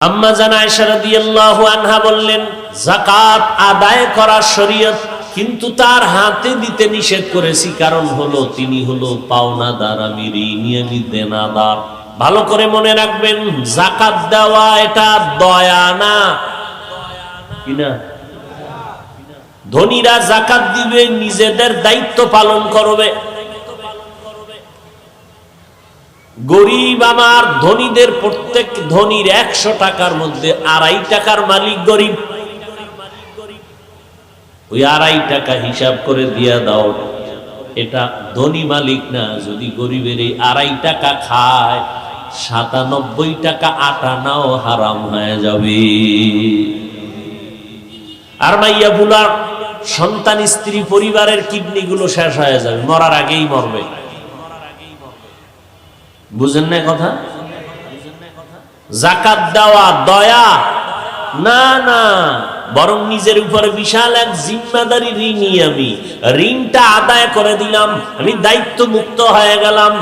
আম্মা জান আয়েশা রাদিয়াল্লাহু আনহা বললেন, যাকাত আদায় করা শরীয়ত, কিন্তু তার হাতে দিতে নিষেধ করেছি, কারণ হলো তিনি হলো পাওনাদার, আমি ঋণী, আমি দেনাদার। ভালো করে মনে রাখবেন, যাকাত দেওয়া এটা দয়া না, কি না? ধনীরা যাকাত দিবে, নিজেদের দায়িত্ব পালন করবে। গরিব আমার ধনীদের, প্রত্যেক ধনীর 100 টাকার মধ্যে 2.5 টাকার মালিক গরিব। ওই 2.5 টাকা হিসাব করে দিয়া দাও, এটা ধনী মালিক না। যদি গরিবের এই 2.5 টাকা খায়, 97 টাকা আটা নাও হারাম হয়ে যাবে। আর মাইয়া বুলার সন্তান, স্ত্রী, পরিবারের কিডনি গুলো শেষ হয়ে যাবে, মরার আগেই মরবে। বুঝেন না কথা? যাকাত দেওয়া দয়া না, না, বরং নিজের উপরে বিশাল এক জিম্মাদারি ঋণী। আমি ঋণটা আদায় করে দিলাম, আমি দায়িত্ব মুক্ত হয়ে গেলাম।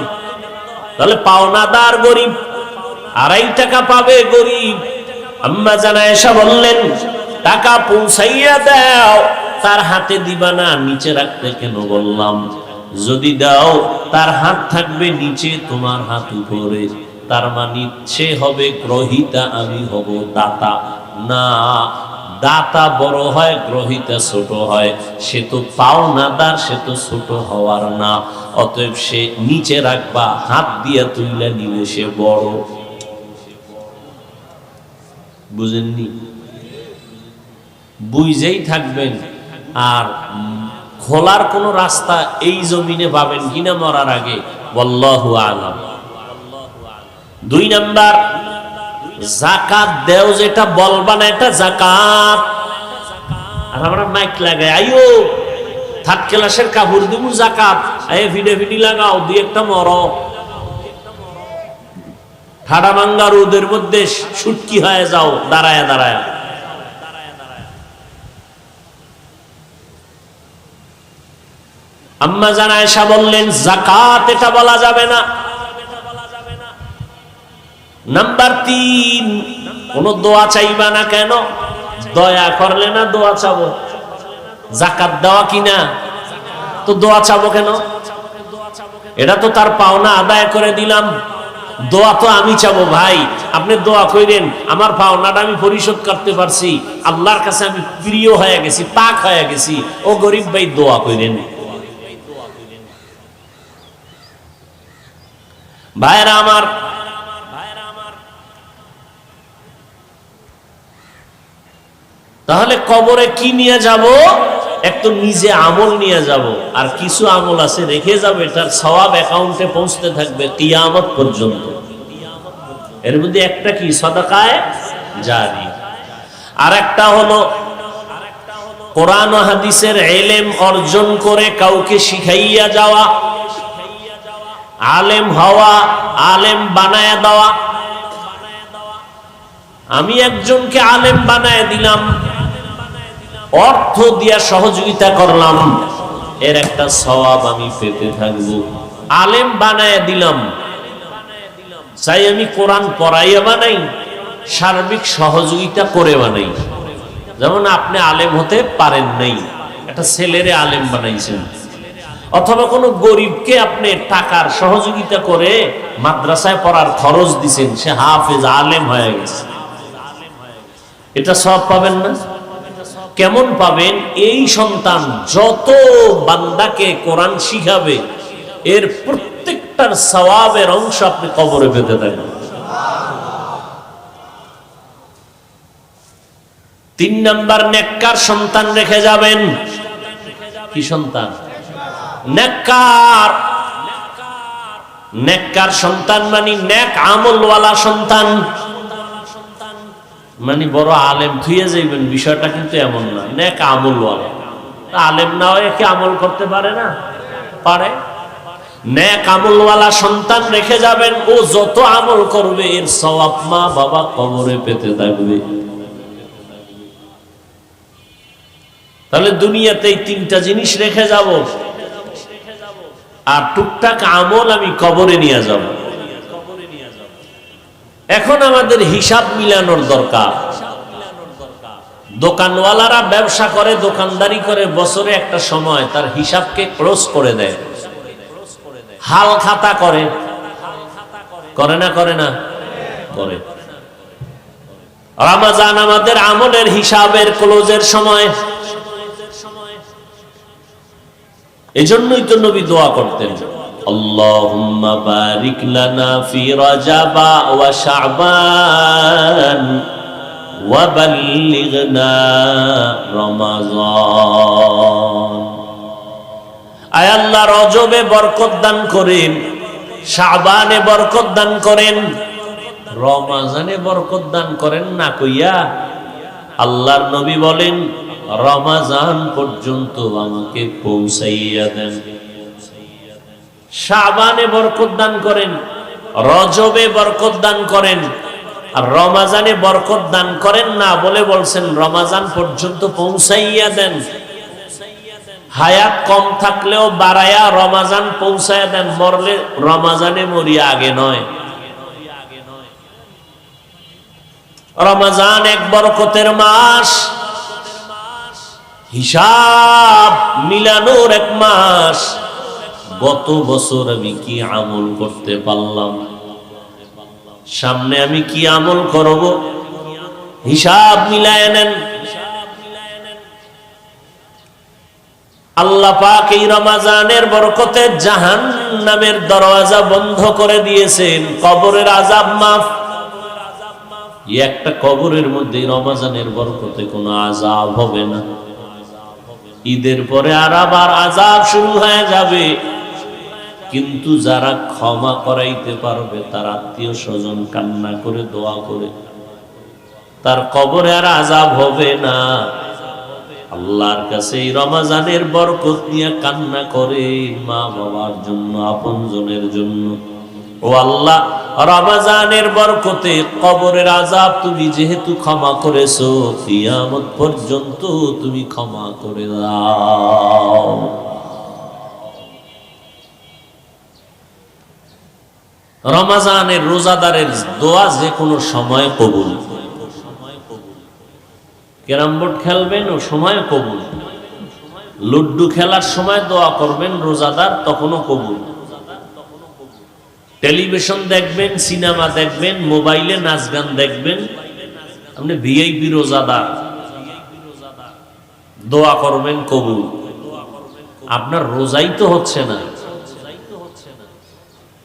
তাহলে পাওনাদার গরিব, 2.5 টাকা পাবে গরিব। আম্মা জান আয়েশা বললেন, টাকা পৌঁছাইয়া দাও, তার হাতে দিবা না, নিচে রাখতে কেন বললাম? যদি দাও, তার হাত থাকবে নিচে, তোমার হাত উপরে, তার মানে সে হবে গ্রহিতা, আমি হব দাতা। না, দাতা বড় হয়, গ্রহিতা ছোট হয়। সে তো পাওনাদার, সে তো ছোট হওয়ার না। অতএব সে নিচে রাখবা, হাত দিয়া তুইলা নিলে সে বড়। বুঝেননি? বুঝেই থাকবেন। আর খোলার কোন রাস্তা এই জমিনে পাবেন কিনা মরার আগে, আল্লাহু আলাম। 2 নাম্বার, যাকাত দেও, যেটা বলবা না এটা যাকাত। আর আমরা মাইক লাগাই, আইও থার্ড ক্লাসের কাপড় দিমু যাকাত, আয়ে ভিডে ভিডি লাগাও, 2-1টা মরো। ঠাডা ভাঙ্গা রোদের মধ্যে শুটকি হয়ে যাও দাঁড়ায়া দাঁড়ায়া। আম্মা জান আয়েশা বললেন, যাকাত এটা বলা যাবে না। নাম্বার 3, কোন দোয়া চাইবা না। কেন? দয়া করলে না দোয়া চাবো? যাকাত দেওয়া কিনা, তো দোয়া চাবো কেন? এটা তো তার পাওনা আদায় করে দিলাম। দোয়া তো আমি চাবো, ভাই আপনি দোয়া কইরেন, আমার পাওনাটা আমি পরিশোধ করতে পারছি, আল্লাহর কাছে আমি প্রিয় হয়ে গেছি, পাক হয়ে গেছি। ও গরিব ভাই, দোয়া কইরেন। ভাইরা আমার, তাহলে কবরে কি নিয়ে যাব? একটু নিজে আমল নিয়ে যাব, আর কিছু আমল আছে রেখে যাব, এটার সওয়াব অ্যাকাউন্টে পৌঁছতে থাকবে কিয়ামত পর্যন্ত। এর মধ্যে একটা কি? সাদাকায়ে জারি। আর একটা হলো কোরআন ও হাদিসের ইলম অর্জন করে কাউকে শিখাইয়া যাওয়া, আলেম হওয়া, আলেম বানায়া দেওয়া। আমি একজনকে আলেম বানায় দিলাম, অর্থ দিয়া সহযোগিতা করলাম, এর একটা সওয়াব আমি পেতে থাকবো। আলেম বানায় দিলাম, চাই আমি কোরআন পড়াইয়া বানাই, সার্বিক সহযোগিতা করে বানাই। যেমন আপনি আলেম হতে পারেন নাই, একটা ছেলেরে আলেম বানাইছেন, অথবা কোনো গরিবকে আপনি টাকার সহযোগিতা করে মাদ্রাসায় পড়ার খরচ দিছেন, সে হাফেজ আলেম হয়ে গেছে, এটা সব পাবেন না? কেমন পাবেন? এই সন্তান যত বান্দাকে কোরআন শিখাবে, এর প্রত্যেকটার সওয়াবের অংশ আপনি কবরে পেতে থাকবেন। 3 নাম্বার, নেককার সন্তান রেখে যাবেন। কি সন্তান? নেককার। নেককার সন্তান মানে নেক আমলওয়ালা সন্তান, মানে বড় আলেম থুয়ে যাইবেন, বিষয়টা কিন্তু এমন না। নেক আমলওয়ালা, আলেম না হয়ে কি আমল করতে পারে না? পারে। নেক আমলওয়ালা সন্তান রেখে যাবেন, ও যত আমল করবে এর সওয়াব মা বাবা কবরে পেতে থাকবে। তাহলে দুনিয়াতে এই 3টা জিনিস রেখে যাব, আর টুকটাক আমল আমি কবরে নিয়ে যাব। এখন আমাদের হিসাব মিলানোর দরকার। দোকানওয়ালারা ব্যবসা করে, দোকানদারি করে, বছরে একটা সময় তার হিসাবকে ক্লোজ করে দেয়, হাল খাতা করে, করে না করে না করে। রমজান আমাদের আমলের হিসাবের ক্লোজের সময়। এজন্যই তো নবী দোয়া করতেন, আল্লাহুম্মা বারিক লানা ফি রাজাবা ওয়া শাবান ওয়া বাল্লিগনা রমাজান। আয় আল্লাহ, রজবে বরকত দান করেন, শাবানে বরকত দান করেন, রমাজানে বরকত দান করেন না কইয়া আল্লাহর নবী বলেন রমাজান পর্যন্ত আমাকে পৌঁছাইয়া দেন। শাবানে বরকত দান করেন, রজবে বরকত দান করেন, আর রমাজানে বরকত দান করেন না বলে বলছেন রমাজান পর্যন্ত পৌঁছাইয়া দেন। হায়াত কম থাকলেও বাড়ায়া রমাজান পৌঁছাইয়া দেন, মরলে রমাজানে মরিয়া আগে নয়। রমাজান এক বরকতের মাস, হিসাব মিলানোর এক মাস। গত বছর আমি কি আমল করতে পারলাম, সামনে আমি কি আমল করব, হিসাব মিলায় নেন। আল্লাহ পাক এই রমাজানের বরকতে জাহান্নামের দরওয়াজা বন্ধ করে দিয়েছেন, কবরের আযাব মাফ। একটা কবরের মধ্যে রমাজানের বরকতে কোনো আযাব হবে না। ঈদের পরে আর আবার আযাব শুরু হয়ে যাবে, কিন্তু যারা ক্ষমা করাইতে পারবে তার আত্মীয় স্বজন কান্না করে দোয়া করে, তার কবরে আর আযাব হবে না। আল্লাহর কাছে এই রমাজানের বরকত নিয়ে কান্না করে মা বাবার জন্য, আপনজনের জন্য, ও আল্লাহ রমাজানের বরকতে কবরের আযাব তুমি যেহেতু ক্ষমা করেছো, কিয়ামত পর্যন্ত তুমি ক্ষমা করে দাও। রমাজানের রোজাদারের দোয়া যে কোনো সময় কবুল। ক্যারাম বোর্ড খেলবেন ও সময় কবুল, লুড্ডু খেলার সময় দোয়া করবেন রোজাদার, তখনও কবুল। টেলিভিশন দেখবেন, সিনেমা দেখবেন, মোবাইলে নাচ গান দেখবেন, আপনি ভিআইপি রোজাদার, দোয়া করবেন কবুল। আপনার রোজাই তো হচ্ছে না।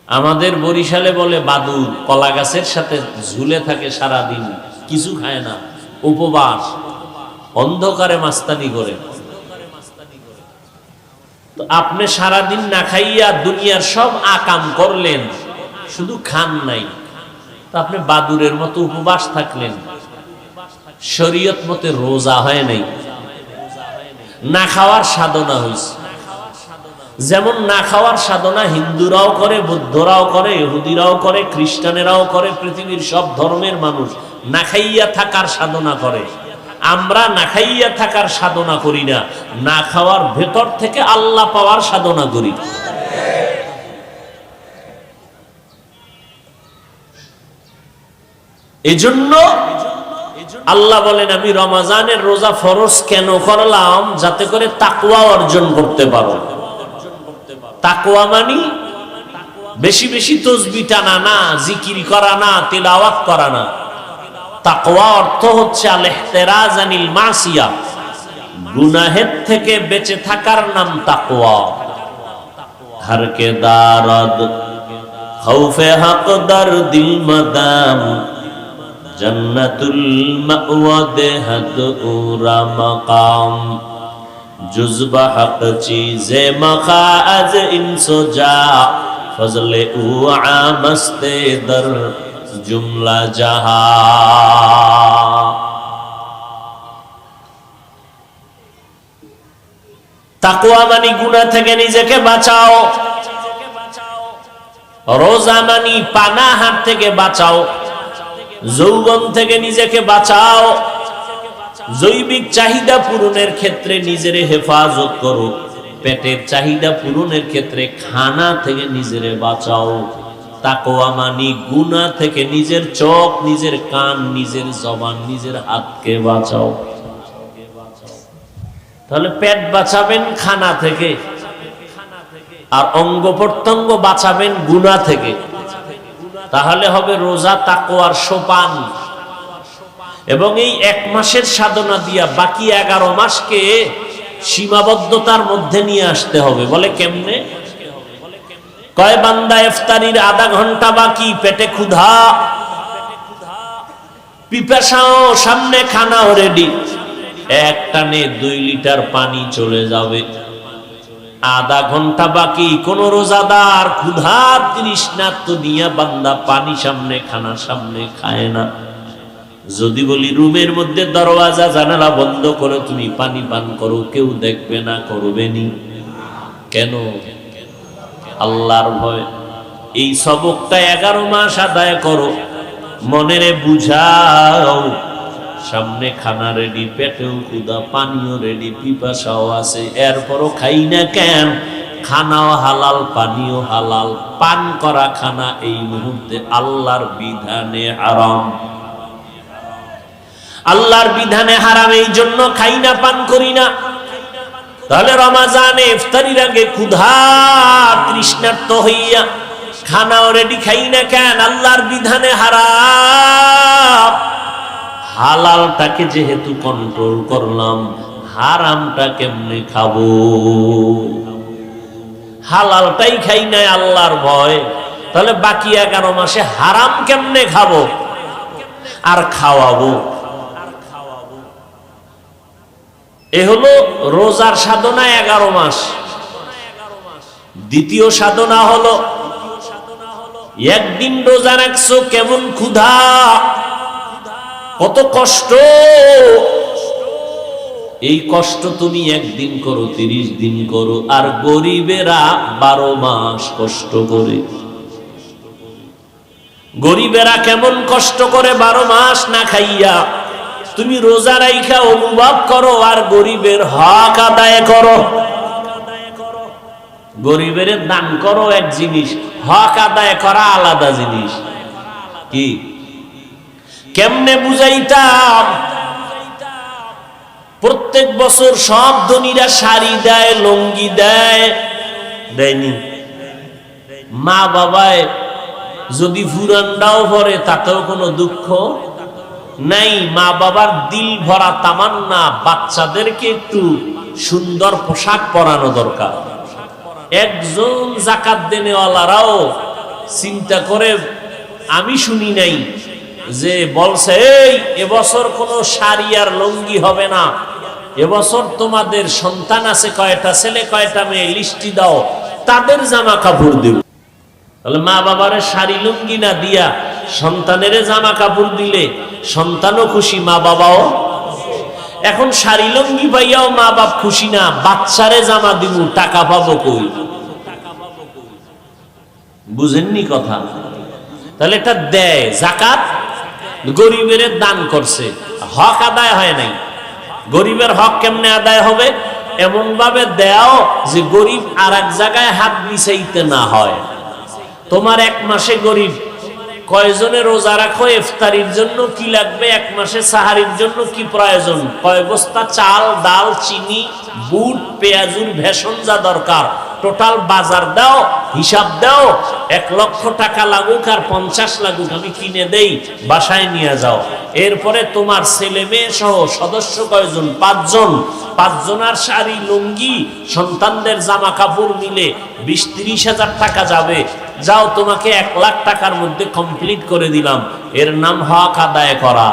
আমাদের বরিশালে বলে বাদুর, কলা গাছের সাথে ঝুলে থাকে সারাদিন, কিছু খায় না, উপবাস, অন্ধকারে মাস্তানি করে। তো আপনি সারাদিন না খাইয়া দুনিয়ার সব আকাম করলেন, শুধু খান নাই, তো আপনি বাদুরের মতো উপবাস থাকলেন, শরীয়ত মতে রোজা হয় নাই, না খাওয়ার সাধনা হইছে। যেমন না খাওয়ার সাধনা হিন্দুরাও করে, বৌদ্ধরাও করে, ইহুদিরাও করে, খ্রিস্টানেরাও করে, পৃথিবীর সব ধর্মের মানুষ না খাইয়া থাকার সাধনা করে। আমরা না খাইয়া থাকার সাধনা করি না, না খাওয়ার ভেতর থেকে আল্লাহ পাওয়ার সাধনা করি। এজন্য আল্লাহ বলেন আমি রমাজানের রোজা ফরজ কেন করলাম, যাতে করে তাকওয়া অর্জন করতে পারো। তাকওয়া মানি বেশি বেশি তাসবিহ টানা না, জিকির করা না, তিলাওয়াত করা না। তাকওয়া অর্থ হচ্ছে আল ইহতিরাজ আনিল মাসিয়া, গুনাহের থেকে বেঁচে থাকার নাম তাকওয়া। হর কে দারদ খৌফে হক দর দিল মাদাম, জান্নাতুল মাওয়া দেহদ উরা মাকাম, जुज़्बा हक़ चीज़े मखाज़ इंसोजा, फज़ले उ आमस्ते दर जुमला जहा। তাকওয়া মানি গুনাহ থেকে নিজেকে বাঁচাও, রোজা মানি পানাহার থেকে বাঁচাও, যৌবন থেকে নিজেকে বাঁচাও, জৈবিক চাহিদা পূরণের ক্ষেত্রে নিজের হেফাজত করো, পেটের চাহিদা পূরণের ক্ষেত্রে খানা থেকে নিজের বাঁচাও। তাকওয়া মানি গুনাহ থেকে নিজের চোখ, নিজের কান, নিজের জবান, নিজের হাতকে বাঁচাও। তাহলে পেট বাঁচাবেন খানা থেকে, আর অঙ্গ প্রত্যঙ্গ বাঁচাবেন গুনাহ থেকে। তাহলে হবে রোজা তাকওয়ার সোপান। এবং এই 1 মাসের সাধনা দিয়া বাকি 11 মাসকে সীমাবদ্ধতার মধ্যে নিয়ে আসতে হবে। বলে কেমনে? কয় বান্দা ইফতারির আধা ঘন্টা বাকি, পেটে ক্ষুধা, পিপাসাও, সামনে খানাও রেডি, এক টানে 2 লিটার পানি চলে যাবে। আধা ঘন্টা বাকি, কোন রোজাদার ক্ষুধা তৃষ্ণার্ত নিয়ে বান্দা পানি সামনে, খানা সামনে খায় না। যদি বলি রুমের মধ্যে দরওয়াজা জানালা বন্ধ করে তুমি পানি পান করো, কেউ দেখবে না, করবেনি কেন? আল্লাহর ভয়। এই সবকটা 11 মাস আদায় করো, মনেরে বুঝাও সামনে খানা রেডি, পেটেও ক্ষুধা, পানিও রেডি, পিপাসাও আছে, এরপরও খাই না কেন? খানাও হালাল, পানিও হালাল, পান করা খানা এই মুহূর্তে আল্লাহর বিধানে হারাম। আল্লাহর বিধানে হারাম, এই জন্য খাই না, পান করি না। তাহলে রমাজানে ইফতারির আগে ক্ষুধা তৃষ্ণার্ত হইয়া খানাও রেডি, খাই না কেন? আল্লাহর বিধানে হারাম। হালালটাকে যেহেতু কন্ট্রোল করলাম, হারামটা কেমনে খাবো? হালালটাই খাই নাই আল্লাহর ভয়, তাহলে বাকি 11 মাসে হারাম কেমনে খাবো আর খাওয়াবো? এ হলো রোজার সাধনা 11 মাস। দ্বিতীয় সাধনা হলো একদিন রোজা রাখছো, কেমন ক্ষুধা, কত কষ্ট। এই কষ্ট তুমি একদিন করো, 30 দিন করো। আর গরিবেরা 12 মাস কষ্ট করে। গরিবেরা কেমন কষ্ট করে 12 মাস না খাইয়া। তুমি রোজা রাইখা অনুভব করো, আর গরিবের হক আদায় করো। গরিবের দান করো এক জিনিস, হক আদায় করা আলাদা জিনিস। কি কেমনে বুঝাইতাম? প্রত্যেক বছর সব ধনীরা শাড়ি দেয়, লুঙ্গি দেয়, দেয়নি? মা বাবায় যদি ফুরান্ডাও ভরে তাতেও কোনো দুঃখ নাই। মা বাবার দিল ভরা তামান্না বাচ্চাদেরকে একটু সুন্দর পোশাক পরানো দরকার। একজন যাকাত দেনেওয়ালারাও চিন্তা করে, আমি শুনি নাই যে বলছে এই এবছর কোনো শাড়ি আর লুঙ্গি হবে না, এবছর তোমাদের সন্তান আছে কয়টা, ছেলে কয়টা মেয়ে, লিস্টি দাও, তাদের জামা কাপড় দেব। তাহলে মা বাবারে শাড়ি লুঙ্গি না দিয়া সন্তানের জামা কাপড় দিলে সন্তানও খুশি, মা বাবাও। এখন শাড়ি লুঙ্গি পাইয়াও মা বাপ খুশি না, বাচ্চারে জামা দিব, টাকা পাবো কই? বুঝেননি কথা? তাহলে এটা দেয় যাকাত, গরিবের দান করছে, হক আদায় হয় নাই। গরিবের হক কেমনে আদায় হবে? এমন ভাবে দেও যে গরিব আর এক জায়গায় হাত বিছাইতে না হয়। তোমার 1 মাসে গরিব কয়জনে রোজা রাখো, ইফতারির জন্য কি লাগবে, 1 মাসে সাহারির জন্য কি প্রয়োজন, কয় বস্তা চাল, ডাল, চিনি, বুট, পেঁয়াজুর ভেষণ যা দরকার, টোটাল বাজার দাও, হিসাব দাও। 1 লক্ষ টাকা লাগুক আর 50 লাগুক, আমি কিনে দেই, বাসায় নিয়ে যাও। এরপরে তোমার ছেলে মেয়ে সহ সদস্য কয়জন? 5 জন। 5 জনের শাড়ি লুঙ্গি, সন্তানদের জামা কাপড় মিলে 20-30 হাজার টাকা যাবে। যাও, তোমাকে 1 লাখ টাকার মধ্যে কমপ্লিট করে দিলাম। এর নাম হক আদায় করা।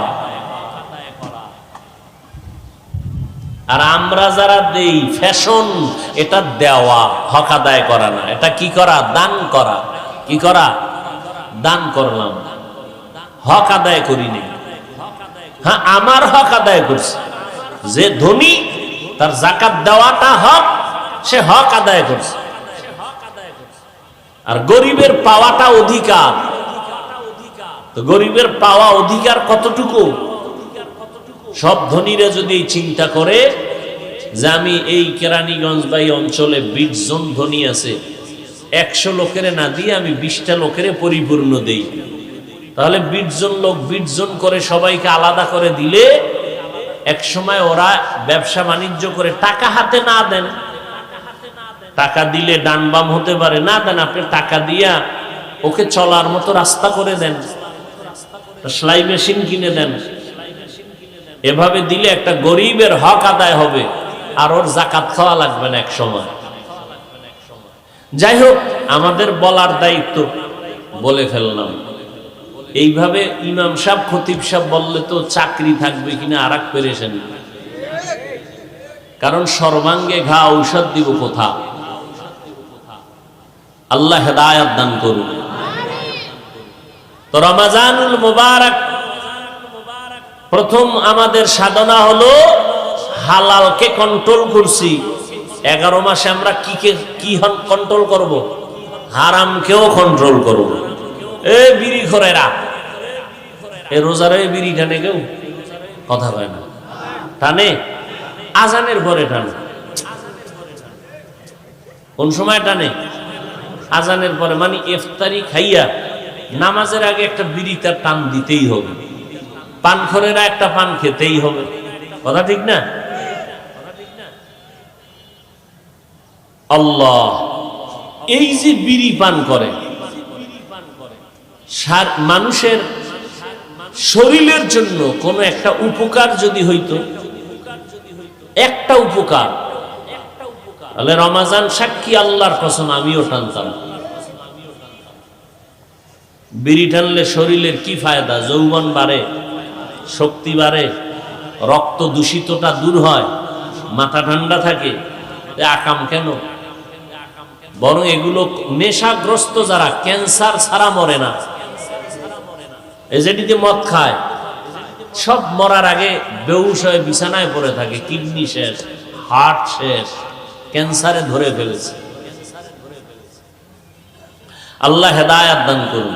আর আমরা যারা দেই ফ্যাশন, এটা দেওয়া, হক আদায় করা না। এটা কি করা? দান করা। কি করা? দান করলাম, হক আদায় করিনি। হ্যাঁ, আমার হক আদায় করছে। যে ধনী তার যাকাত দেওয়াটা হক, সে হক আদায় করছে। আর গরিবের পাওয়াটা অধিকার। তো গরিবের পাওয়া অধিকার কতটুকু? সব ধনীরা যদি চিন্তা করে যে আমি এই কেরানীগঞ্জ বা এই অঞ্চলে 20 জন ধনী আছে, 100 লোকের না দিয়ে আমি 20টা লোকের পরিপূর্ণ দেই, তাহলে 20 জন লোক 20 জন করে সবাইকে আলাদা করে দিলে এক সময় ওরা ব্যবসা বাণিজ্য করে টাকা হাতে না দেন, টাকা দিলে ডান বাম হতে পারে, না দেন, আপনি টাকা দিয়া ওকে চলার মতো রাস্তা করে দেন, সেলাই মেশিন কিনে দেন। এভাবে দিলে একটা গরিবের হক আদায় হবে, আর ওর জাকাত খাওয়া লাগবে না এক সময়। যাই হোক, আমাদের বলার দায়িত্ব, বলে ফেললাম। এইভাবে ইমাম সাহেব খতিব সাহেব বললে তো চাকরি থাকবে কিনা আর এক পেরেশানি, কারণ সর্বাঙ্গে ঘা ঔষধ দিব কোথা। আল্লাহ হেদায়েত দান করুন। তো রমজানুল মুবারক, প্রথম আমাদের সাধনা হলো হালালকে কন্ট্রোল করছি। 11 মাসে আমরা কি কন্ট্রোল করব? হারামকেও কন্ট্রোল করব। বিড়ি খোরেরা, রোজারে বিড়ি টানে, কেউ কথা কয় না, টানে আজানের পরে টানে। কোন সময় টানে? আজানের পরে, মানে ইফতারি খাইয়া নামাজের আগে একটা বিড়ি তার টান দিতেই হবে। পানখোরেরা একটা পান খেতেই হবে, কথা ঠিক না? আল্লাহ, এই যে বিড়ি পান করে, মানুষের শরীরের জন্য কোন একটা উপকার যদি হইতো, একটা উপকার, তাহলে রমাজান সাক্ষী, আল্লাহর কসম আমিও টানতাম। বিড়ি টানলে শরীরের কি ফায়দা? যৌবন বাড়ে, শক্তি বাড়ে, রক্ত দূষিতটা দূর হয়, মাথা ঠান্ডা থাকে। আকাম কেন? বরং এগুলো নেশাগ্রস্ত যারা, ক্যান্সার ছাড়া মরে না, এই যেটিতে মদ খায়, সব মরার আগে বেহুশ হয়ে বিছানায় পড়ে থাকে, কিডনি শেষ, হার্ট শেষ, ক্যান্সারে ধরে ফেলেছে। আল্লাহ হেদায়েত দান করুন।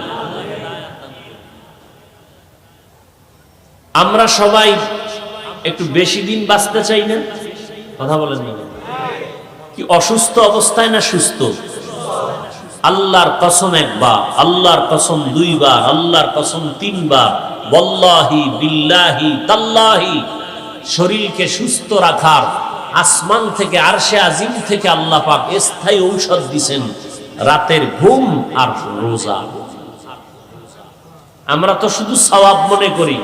আমরা সবাই একটু বেশি দিন বাঁচতে চাই না? কথা বলেন না? কি অসুস্থ অবস্থায় না সুস্থ? আল্লাহর কসম একবার, আল্লাহর কসম 2 বার, আল্লাহর কসম 3 বার, ওয়াল্লাহি বিল্লাহি তাল্লাহি, শরীরকে সুস্থ রাখার আসমান থেকে, আরশে আজিম থেকে আল্লাহ পাক স্থায়ী ঔষধ দিবেন, রাতের ঘুম আর রোজা। আমরা তো শুধু সওয়াব মনে করি,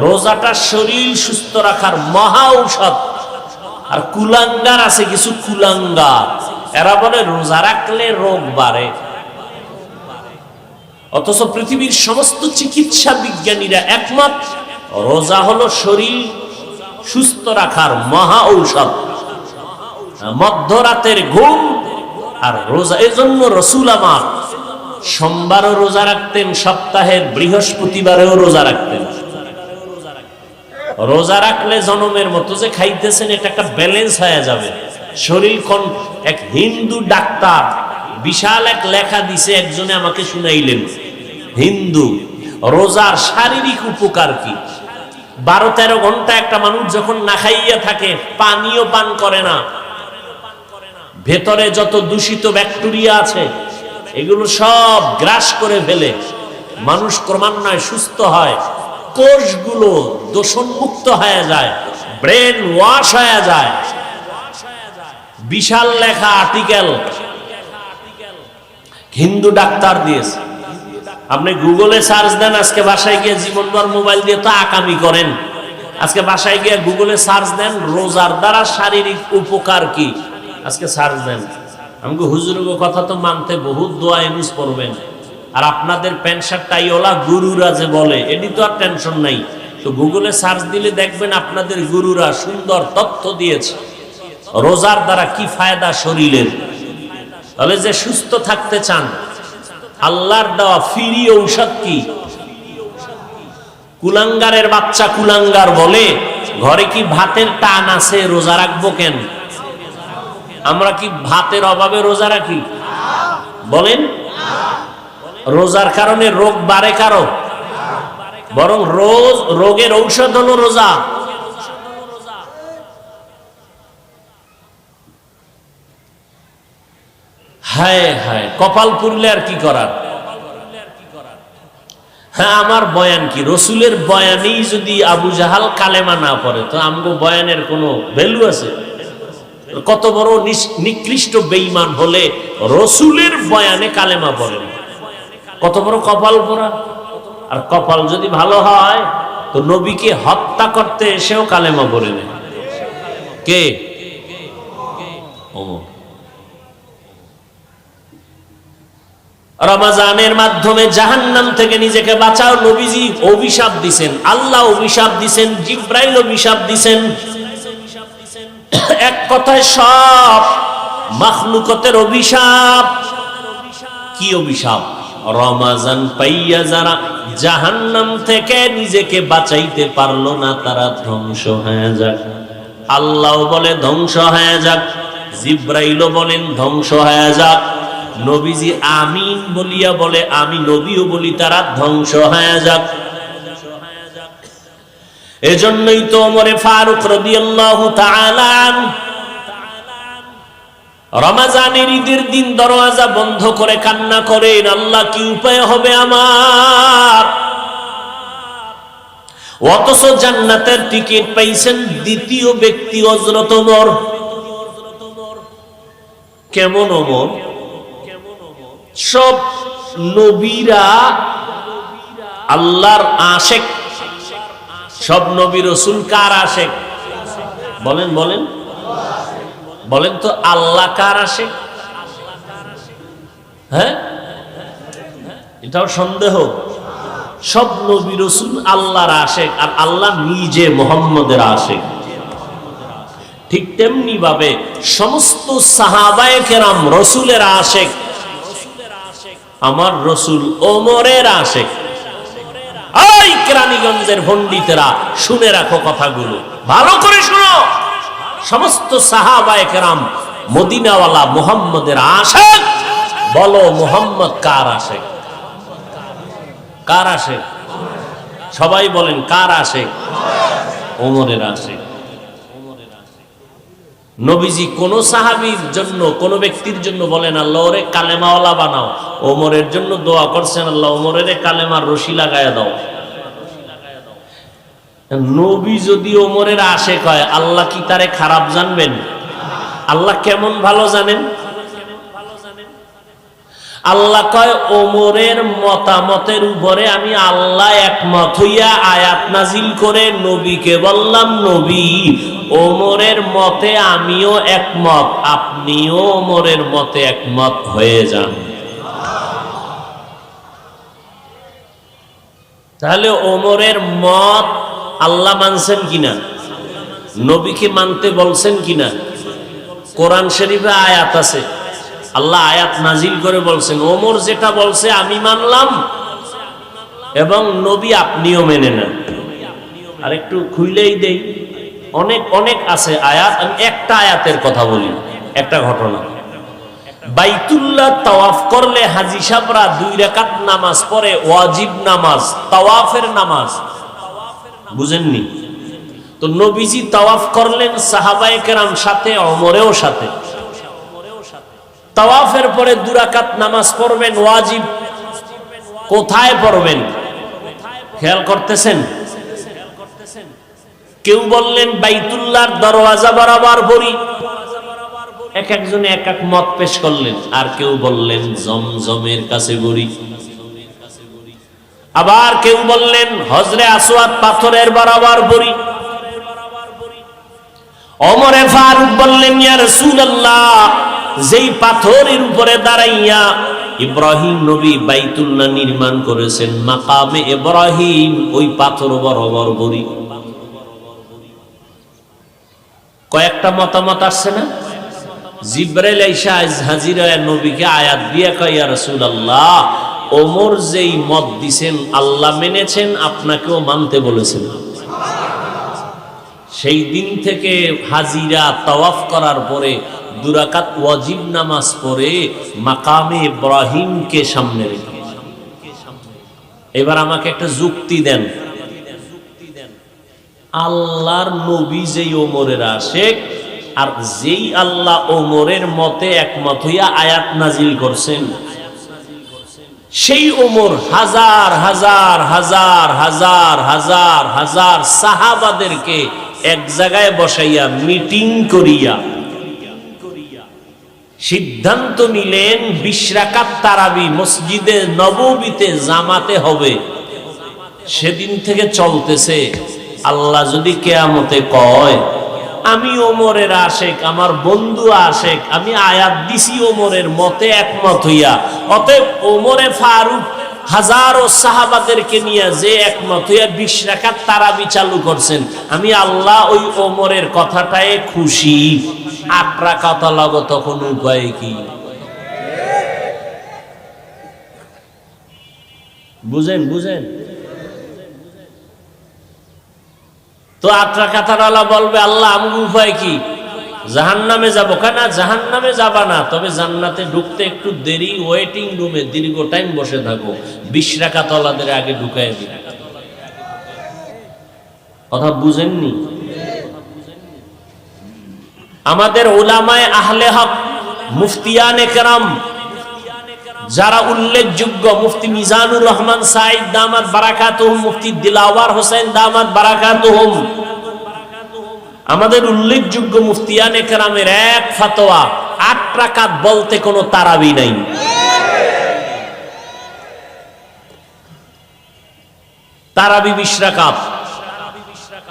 রোজাটা শরীর সুস্থ রাখার মহা ঔষধ। আর কুলাঙ্গার আছে কিছু কুলাঙ্গার, এরা বলে রোজা রাখলে রোগ বাড়ে, অথচ পৃথিবীর সমস্ত চিকিৎসা বিজ্ঞানীরা একমত, রোজা হলো শরীর সুস্থ রাখার মহা ঔষধ। মধ্যরাতের ঘুম আর রোজা, এজন্য রাসূল আমার সোমবারও রোজা রাখতেন, সপ্তাহের বৃহস্পতিবারেও রোজা রাখতেন। রোজা রাখলে জনমের মতো যে খাইতেছেন, এটা একটা ব্যালেন্স হয়ে যাবে শরীর। এক হিন্দু ডাক্তার বিশাল এক লেখা দিছে, একজনে আমাকে শুনাইলেন, হিন্দু, রোজার শারীরিক উপকার কি। 12-13 ঘন্টা একটা মানুষ যখন না খাইয়া থাকে, পানিও পান করে না, ভেতরে যত দূষিত ব্যাকটেরিয়া আছে এগুলো সব গ্রাস করে ফেলে, মানুষ ক্রমান্বয়ে সুস্থ হয়, কোষগুলো দূষণমুক্ত হয়ে যায়, ব্রেন ওয়াশ হয়ে যায়। বিশাল লেখা আর্টিকেল হিন্দু ডাক্তার দিয়েছে। আপনি গুগলে সার্চ দেন, আজকে বাসায় গিয়ে, জীবনভর মোবাইল দিয়ে তো আকামি করেন, আজকে বাসায় গিয়ে গুগলে সার্চ দেন রোজার দ্বারা শারীরিক উপকার কি, আজকে সার্চ দেন। আমাকে হুজুরের কথা তো মানতে বহুত দোয়া ইউজ করবেন, আর আপনাদের প্যান্ট শার্ট টাইওয়ালা গুরুরা যে বলে, এটি তো আর টেনশন নাই। তো গুগলে সার্চ দিলে দেখবেন আপনাদের গুরুরা সুন্দর তথ্য দিয়েছে রোজার দ্বারা কি ফায়দা শরীরের। তাহলে যে সুস্থ থাকতে চান, আল্লাহর দেওয়া ফ্রি ঔষধ কি? কুলাঙ্গারের বাচ্চা কুলাঙ্গার বলে, ঘরে কি ভাতের টান আছে, রোজা রাখবো কেন? আমরা কি ভাতের অভাবে রোজা রাখি? বলেন, রোজার কারণে রোগ বাড়ে কারো? বরং রোগের ঔষধ হলো রোজা। হায় হায়, কপাল পুরলে আর কি করার। হ্যাঁ, আমার বয়ান কি? রসুলের বয়ানেই যদি আবু জাহাল কালেমা না পড়ে তো আমগো বয়ানের কোনো ভ্যালু আছে? কত বড় নিকৃষ্ট বেঈমান হলে রসুলের বয়ানে কালেমা পড়ে, কত বড় কপাল পোড়া। আর কপাল যদি ভালো হয় তো নবীকে হত্যা করতে এসেও কালেমা পড়ে নেয়। কে? ওমর। রমজানের মাধ্যমে জাহান্নাম থেকে নিজেকে বাঁচাও। নবীজি অভিশাপ দিছেন, আল্লাহ অভিশাপ দিছেন, জিব্রাইল অভিশাপ দিছেন। এক কথায় সব মাখলুকতের অভিশাপ। কি অভিশাপ? রমজান পাইয়া যারা জাহান্নাম থেকে নিজেকে বাঁচাইতে পারলো না তারা ধ্বংস হয়ে যাক। আল্লাহ বলে ধ্বংস হয়ে যাক, জিব্রাইলও বলেন ধ্বংস হয়ে যাক, নবীজি আমিন বলিয়া বলে, আমি নবীও বলি তারা ধ্বংস হয়ে যাক। এজন্যই তো ওমরে ফারুক রাদিয়াল্লাহু তাআলা রমজানের ঈদের দিন দরওয়াজা বন্ধ করে কান্না করেন, আল্লাহ কি উপায় হবে আমার? অথচ জান্নাতের টিকিট পাইছেন দ্বিতীয় ব্যক্তি হযরত ওমর। কেমন ওমর? সব নবীরা আল্লাহর আশেক। সব নবী রাসূল কার আশেক? বলেন বলেন বলেন তো, আল্লাহ কার আশেক? হ্যাঁ, এটাও সন্দেহ। সব নবী রাসূল আল্লাহর আশেক, আর আল্লাহ নিজে মুহাম্মদের আশেক। ঠিক তেমনি ভাবে সমস্ত সাহাবায়ে কেরাম রাসূলের আশেক। আমার রাসূল ওমরের আশেক। এই কেরানীগঞ্জের পণ্ডিতেরা শুনে রাখো কথাগুলো, ভালো করে শুনো। সমস্ত সাহাবায়ে কেরাম মদিনাওয়ালা মুহাম্মদের আশেক। বলো মুহাম্মদ কার আশেক? কার আশেক? সবাই বলেন কার আশেক? ওমরের আশেক। নবীজি কোন সাহাবীর জন্য, কোন ব্যক্তির জন্য বলেন আল্লাহ ওরে কালেমাওয়ালা বানাও। ওমরের জন্য দোয়া করছেন, আল্লাহ ওমরের কালেমার রশি লাগায়া দাও। নবী যদি ওমরের আশেক হয়, আল্লাহ কি তারে খারাপ জানবেন? আল্লাহ কেমন ভালো জানেন? আল্লাহ কয় ওমরের মতামতের উপরে আমি আল্লাহ একমত হইয়া আয়াত নাজিল করে নবীকে বললাম, নবী ওমরের মতে আমিও একমত, আপনিও ওমরের মতে একমত হয়ে যান। তাহলে ওমরের মত আল্লাহ মানছেন কিনা? নবীকে মানতে বলছেন কিনা? কোরআন শরীফে আয়াত আছে, আল্লাহ আয়াত নাজিল করে বলছেন ওমর যেটা বলছে আমি মানলাম, এবং নবী আপনিও মেনে নেন। আর একটু খুইলেই দেই, অনেক অনেক আছে আয়াত। আমি একটা আয়াতের কথা বলি, একটা ঘটনা। বাইতুল্লাহ তাওয়াফ করলে হাজী সাহেবরা 2 রাকাত নামাজ পড়ে, ওয়াজিব নামাজ, তাওয়াফের নামাজ। বুঝেননি? তো নবীজি তাওয়াফ করলেন, সাহাবায়ে কেরাম সাথে, ওমরেও সাথে। তাওয়াফের পরে 2 রাকাত নামাজ পড়বেন ওয়াজিব। কোথায় পড়বেন খেয়াল করতেছেন? কেউ বললেন বাইতুল্লাহর দরওয়াজা বরাবর পড়ি, এক একজনে এক এক মত পেশ করলেন। আর কেউ বললেন জমজমের কাছে পড়ি, আবার কেউ বললেন হজরে আসওয়াদ পাথরের বরাবর পড়ি। ওমরে ফারুক বললেন ইয়া রাসূলুল্লাহ, যেই পাথরের উপরে দাঁড়াইয়া ইব্রাহিম নবী বাইতুল্লাহ নির্মাণ করেছেন, মাকামে ইব্রাহিম, ওই পাথর বরাবর পড়ি। কয়েকটা মতামত আসছে না? জিবরাইল আইসা হাজির হয়ে নবীকে আয়াত দিয়ে কয় ইয়া রাসূলুল্লাহ, ওমর যেই মত দিছেন আল্লাহ মেনেছেন, আপনাকেও মানতে বলেছেন। সেই দিন থেকে হাজিরা তাওয়াফ করার পরে 2 রাকাত ওয়াজিব নামাজ পড়ে মাকামে ইব্রাহিমকে সামনে রেখে। এবার আমাকে একটা যুক্তি দেন, আল্লাহর নবী যেই ওমরের আশেক, আর যেই আল্লাহ ওমরের মতে একমত হইয়া আয়াত নাজিল করছেন, সেই ওমর হাজার হাজার হাজার হাজার হাজার হাজার সাহাবাদেরকে এক জায়গায় বসাইয়া মিটিং করিয়া সিদ্ধান্ত নিলেন 20 রাকাত তারাবি মসজিদে নববীতে জামাতে হবে। সেদিন থেকে চলতেছে। আল্লাহ যদি কিয়ামতে কয় আমি ওমরের আশেক, আমার বন্ধু আশেক, আমি আয়াত দিছি ওমরের মতে একমত হইয়া, অতএব ওমরে ফারুক হাজারো সাহাবাদেরকে নিয়ে যে একমত হইয়া 20 রাকাত তারাবি চালু করছেন, আমি আল্লাহ ওই ওমরের কথাটায় খুশি। 8 রাকাত লাগো, তখন উপায় কি? বুঝেন বুঝেন তো 8 রাকাত আল্লাহ বলবে আল্লাহ আমার উপায় কি? জাহান্নামে যাবো কেন? জাহান্নামে যাবা না, তবে জান্নাতে ঢুকতে একটু দেরি, ওয়েটিং রুমে দীর্ঘ টাইম বসে থাকো, 20 রাকাত আল্লাহদের আগে ঢুকায় দিন। কথা বুঝেননি? আমাদের উলামায়ে আহলে হক, মুফতিয়ানে কেরাম যারা উল্লেখযোগ্য, মুফতি মিজানুর রহমান সাইদ দামাত বারাকাতুহুম, মুফতি দিলাওয়ার হোসেন দামাত বারাকাতুহুম, আমাদের উল্লেখযোগ্য মুফতিয়ানে কেরামের এক ফতোয়া, 8 রাকাত বলতে কোনো তারাবি নাই। তারাবি 20 রাকাত।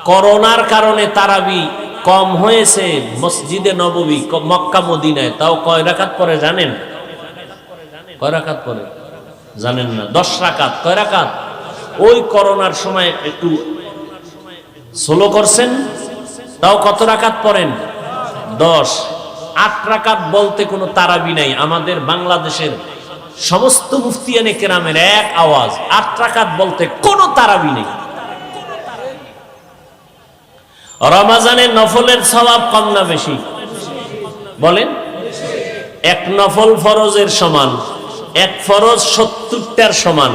করোনার কারণে তারাবি কম হয়েছে মসজিদে নববী, মক্কা মদিনায়। তাও কয় রাকাত পরে জানেন? কয় রাকাত পরে জানেন না? 10 রাকাত। কয় রাকাত? ওই করোনার সময় একটু স্লো করছেন, তাও কত রাকাত পড়েন? 10। 8 রাকাত বলতে কোনো তারাবি নাই। আমাদের বাংলাদেশের সমস্ত মুফতিয়ানে কেরামের এক আওয়াজ, 8 রাকাত বলতে কোনো তারাবি নেই। রমজানে নফলের সওয়াব কম না বেশি? বলেন। এক নফল ফরজের সমান, এক ফরজ 70টার সমান।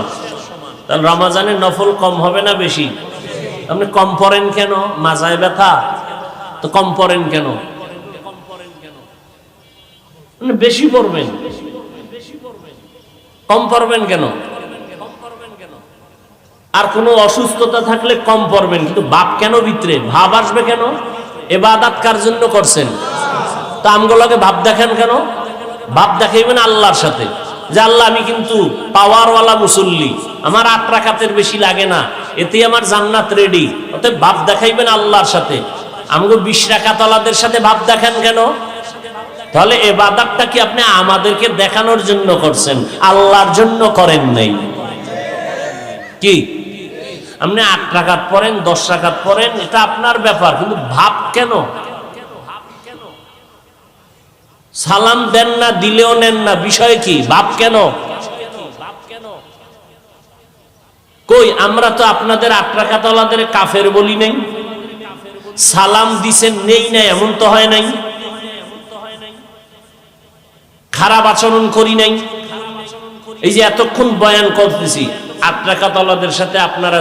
তাহলে রমজানে নফল কম হবে না বেশি? আপনি কম পড়েন কেন? মাজায় ব্যথা তো কম পড়েন কেন? বেশি পড়বেন। কম পড়বেন কেন? আর কোনো অসুস্থতা থাকলে কম পড়বেন, কিন্তু ভাব কেন ভিতরে? ভাব আসবে কেন? ইবাদত কার জন্য করছেন? তো আমগুলোকে ভাব দেখেন কেন? ভাব দেখাইবেন আল্লাহর সাথে, যে আল্লাহ আমি কিন্তু পাওয়ারওয়ালা মুসল্লি, আমার 8 রাকাতের বেশি লাগে না, এতে আমার জান্নাত রেডি। অতএব ভাব দেখাইবেন আল্লাহর সাথে। আমগো 20 রাকাত ওয়ালাদের সাথে ভাব দেখেন কেন? তাহলে ইবাদতটা কি আপনি আমাদেরকে দেখানোর জন্য করছেন, আল্লাহর জন্য করেন নাই? কি আপনি 8 রাকাত পড়েন, 10 রাকাত পড়েন, এটা আপনার ব্যাপার, কিন্তু ভাব কেন? সালাম দেন না, দিলেও নেন না, বিষয় কি? ভাব কেন? কই আমরা তো আপনাদের 8 রাকাত ওয়ালাদের কাফের বলি নাই, সালাম দিছেন নেই নাই এমন তো হয় নাই, খারাপ আচরণ করি নাই। এই যে এতক্ষণ বয়ান করতেছি, 8 রাকাত ওয়ালাদের সাথে আপনারা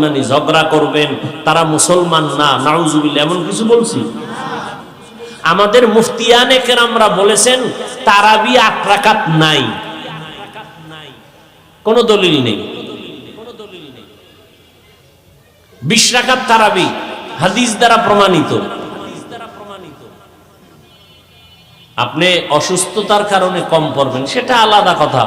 মানে ঝগড়া করবেন, তারা মুসলমান না, নাউজুবিল্লাহ, এমন কিছু বলছি? আমাদের মুফতিয়ানে কেরামরা বলেছেন তারাবি 8 রাকাত নাই, কোন দলিল নেই। 20 রাকাত তারাবি হাদিস দ্বারা প্রমাণিত। আপনি অসুস্থতার কারণে কম পড়বেন, সেটা আলাদা কথা।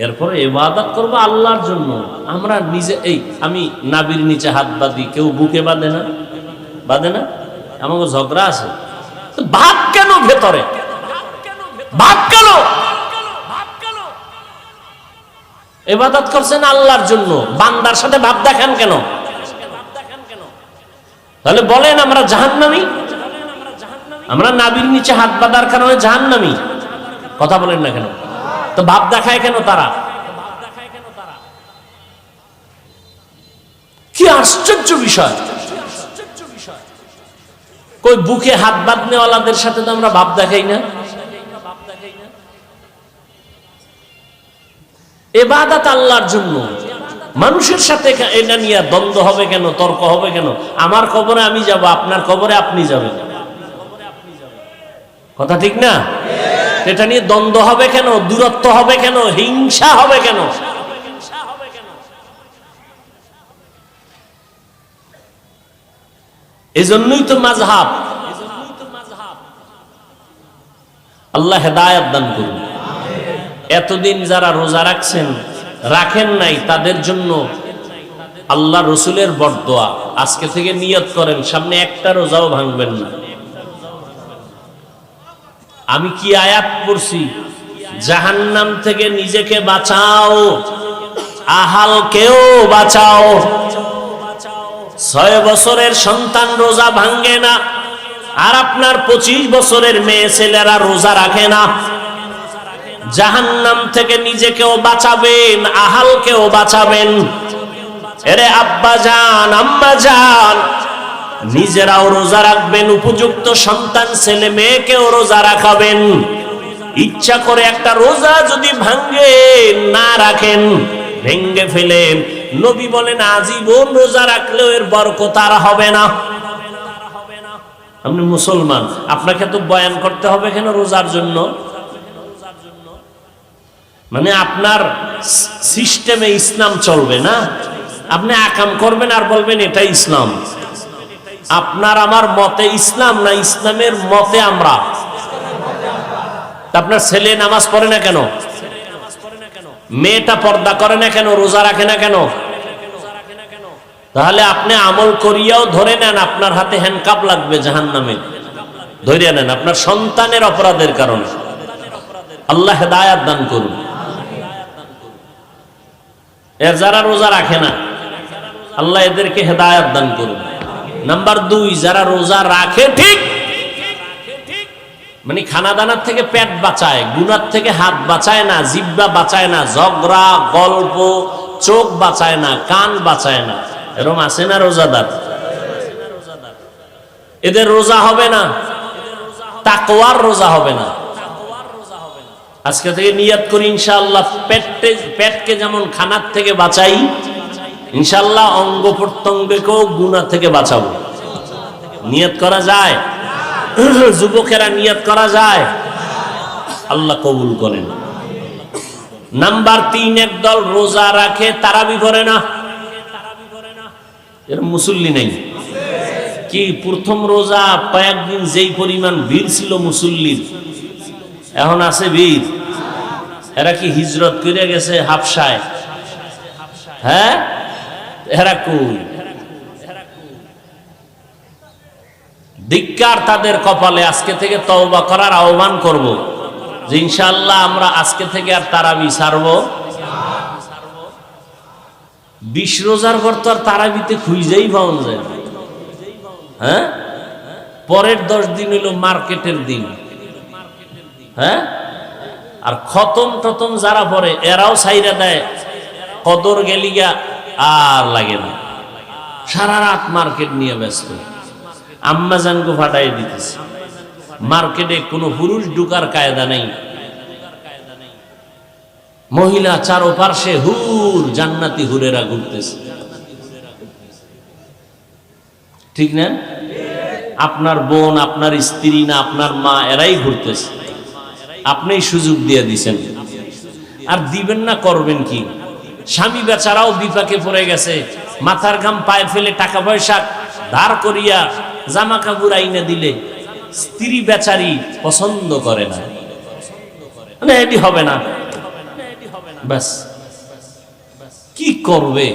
এরপরে ইবাদত করব আল্লাহর জন্য। আমরা নিজে, এই আমি নাবির নিচে হাত বাঁধি, কেউ বুকে বাঁধে না? বাঁধে না? আমাকে ঝগড়া আছে, ভাব কেন ভেতরে? ভাব কেন? ইবাদত করছেন আল্লাহর জন্য, বান্দার সাথে ভাব দেখান কেন? তাহলে বলেন আমরা জাহান্নামী? আমরা নাবির নিচে হাত বাঁধার কারণে জাহান্নামী? কথা বলেন না কেন? তো ভাব দেখায় কেন তারা? কি আশ্চর্য বিষয়! কই বুকে হাত বাঁধনেওয়ালাদের সাথে তো আমরা ভাব দেখাই না। ইবাদত আল্লাহর জন্য, মানুষের সাথে এটা নিয়ে দ্বন্দ্ব হবে কেন? তর্ক হবে কেন? আমার কবরে আমি যাব, আপনার কবরে আপনি যাবেন। কথা ঠিক না? এটা নিয়ে দ্বন্দ্ব হবে কেন, দূরত্ব হবে কেন, হিংসা হবে কেন? এজন্যই তো মাযহাব। আল্লাহ হেদায়েত দান করুন। এতদিন যারা রোজা রাখছেন, রাখেন নাই, তাদের জন্য আল্লাহ রসুলের বরদোয়া। আজকে থেকে নিয়ত করেন সামনে একটা রোজাও ভাঙবেন না। আমি কি আয়াত পড়ছি? জাহান্নাম থেকে নিজেকে বাঁচাও, আহালকেও বাঁচাও। 6 বছরের সন্তান রোজা ভাঙে না, আর আপনার 25 বছরের মেয়ে ছেলেরা রোজা রাখে না। জাহান্নাম থেকে নিজেকেও বাঁচাবেন, আহালকেও বাঁচাবেন। এরে আব্বা জান, আম্মা জান, নিজেরাও রোজা রাখবেন, উপযুক্ত সন্তান ছেলে মেয়েকেও রোজা রাখাবেন। ইচ্ছা করে একটা রোজা যদি ভাঙ্গে না রাখেন, ভেঙ্গে ফেলেন, নবী বলেন আজীবন রোজা রাখলেও এর বরকত আর হবে না। আপনি মুসলমান, আপনাকে তো বয়ান করতে হবে কেন রোজার জন্য? মানে আপনার সিস্টেমে ইসলাম চলবে না, আপনি আকাম করবেন আর বলবেন এটা ইসলাম। আপনার আমার মতে ইসলাম না, ইসলামের মতে আমরা। আপনার ছেলে নামাজ পড়ে না কেন? মেয়েটা পর্দা করে না কেন? রোজা রাখে না কেন? তাহলে আপনি আমল করিয়াও ধরে নেন আপনার হাতে হ্যান্ডকাপ লাগবে জাহান্নামে, ধরে নেন আপনার সন্তানের অপরাধের কারণে। আল্লাহ হেদায়েত দান করুন। এর যারা রোজা রাখে না, আল্লাহ এদেরকে হেদায়েত দান করুন। নাম্বার 2, যারা রোজা রাখে ঠিক, মানে খানা দানার থেকে পেট বাঁচায়, গুনার থেকে হাত বাঁচায় না, জিহ্বা বাঁচায় না, ঝগড়া গল্প, চোখ বাঁচায় না, কান বাঁচায় না, এরকম আছে না রোজাদার? এদের রোজা হবে না, তাকওয়ার রোজা হবে না। আজকে থেকে নিয়ত করি ইনশাআল্লাহ, পেটকে যেমন খানার থেকে বাঁচাই, ইনশাআল্লাহ অঙ্গ প্রত্যঙ্গকেও গুনাহ থেকে বাঁচাবো। নিয়ত করা যায়? যুবকেরা নিয়ত করা যায়? আল্লাহ কবুল করেন। নাম্বার 3, একদল রোজা রাখে তারাবি করে না। এর মুসল্লি নেই কি? প্রথম রোজা কয়েকদিন যেই পরিমাণ ভিড় ছিল মুসল্লির, এখন আছে ভিড়? এরা কি হিজরত করে গেছে হাবশায়? হ্যাঁ, এরা কই? ধিক্কার তাদের কপালে। আজকে থেকে তওবা করার আহ্বান করব যে ইনশাআল্লাহ আমরা আজকে থেকে আর তারাবি ছাড়বো। 20 রোজার পর তো আর তারাবিতে খুঁজেই পাওয়া যায়। হ্যাঁ, পরের 10 দিন হইল মার্কেটের দিন। হ্যাঁ, আর খতম টতম যারা পরে এরাও ছাইরা দেয়, কদর গেলিগা আর লাগে না, সারা রাত মার্কেট নিয়ে ব্যস্ত। আম্মা জানগো ফাটাই দিতেছে। মার্কেটে কোনো পুরুষ ঢুকার কায়দা নেই, মহিলা চারপাশে হুর, জান্নাতি হুরেরা ঘুরতেছে। ঠিক না? আপনার বোন, আপনার স্ত্রী না, আপনার মা, এরাই ঘুরতেছে। আপনি সুযোগ দিয়ে দিছেন, আর দিবেন না করবেন কি? স্বামী বেচারাও বিপাকে পড়ে গেছে, মাথার ঘাম পায়ে ফেলে টাকা পয়সা ধার করিয়া জামা কাপড় আইনা দিলে স্ত্রী বেচারি পছন্দ করে না, মানে এটি হবে না। ব্যাস, কি করবে?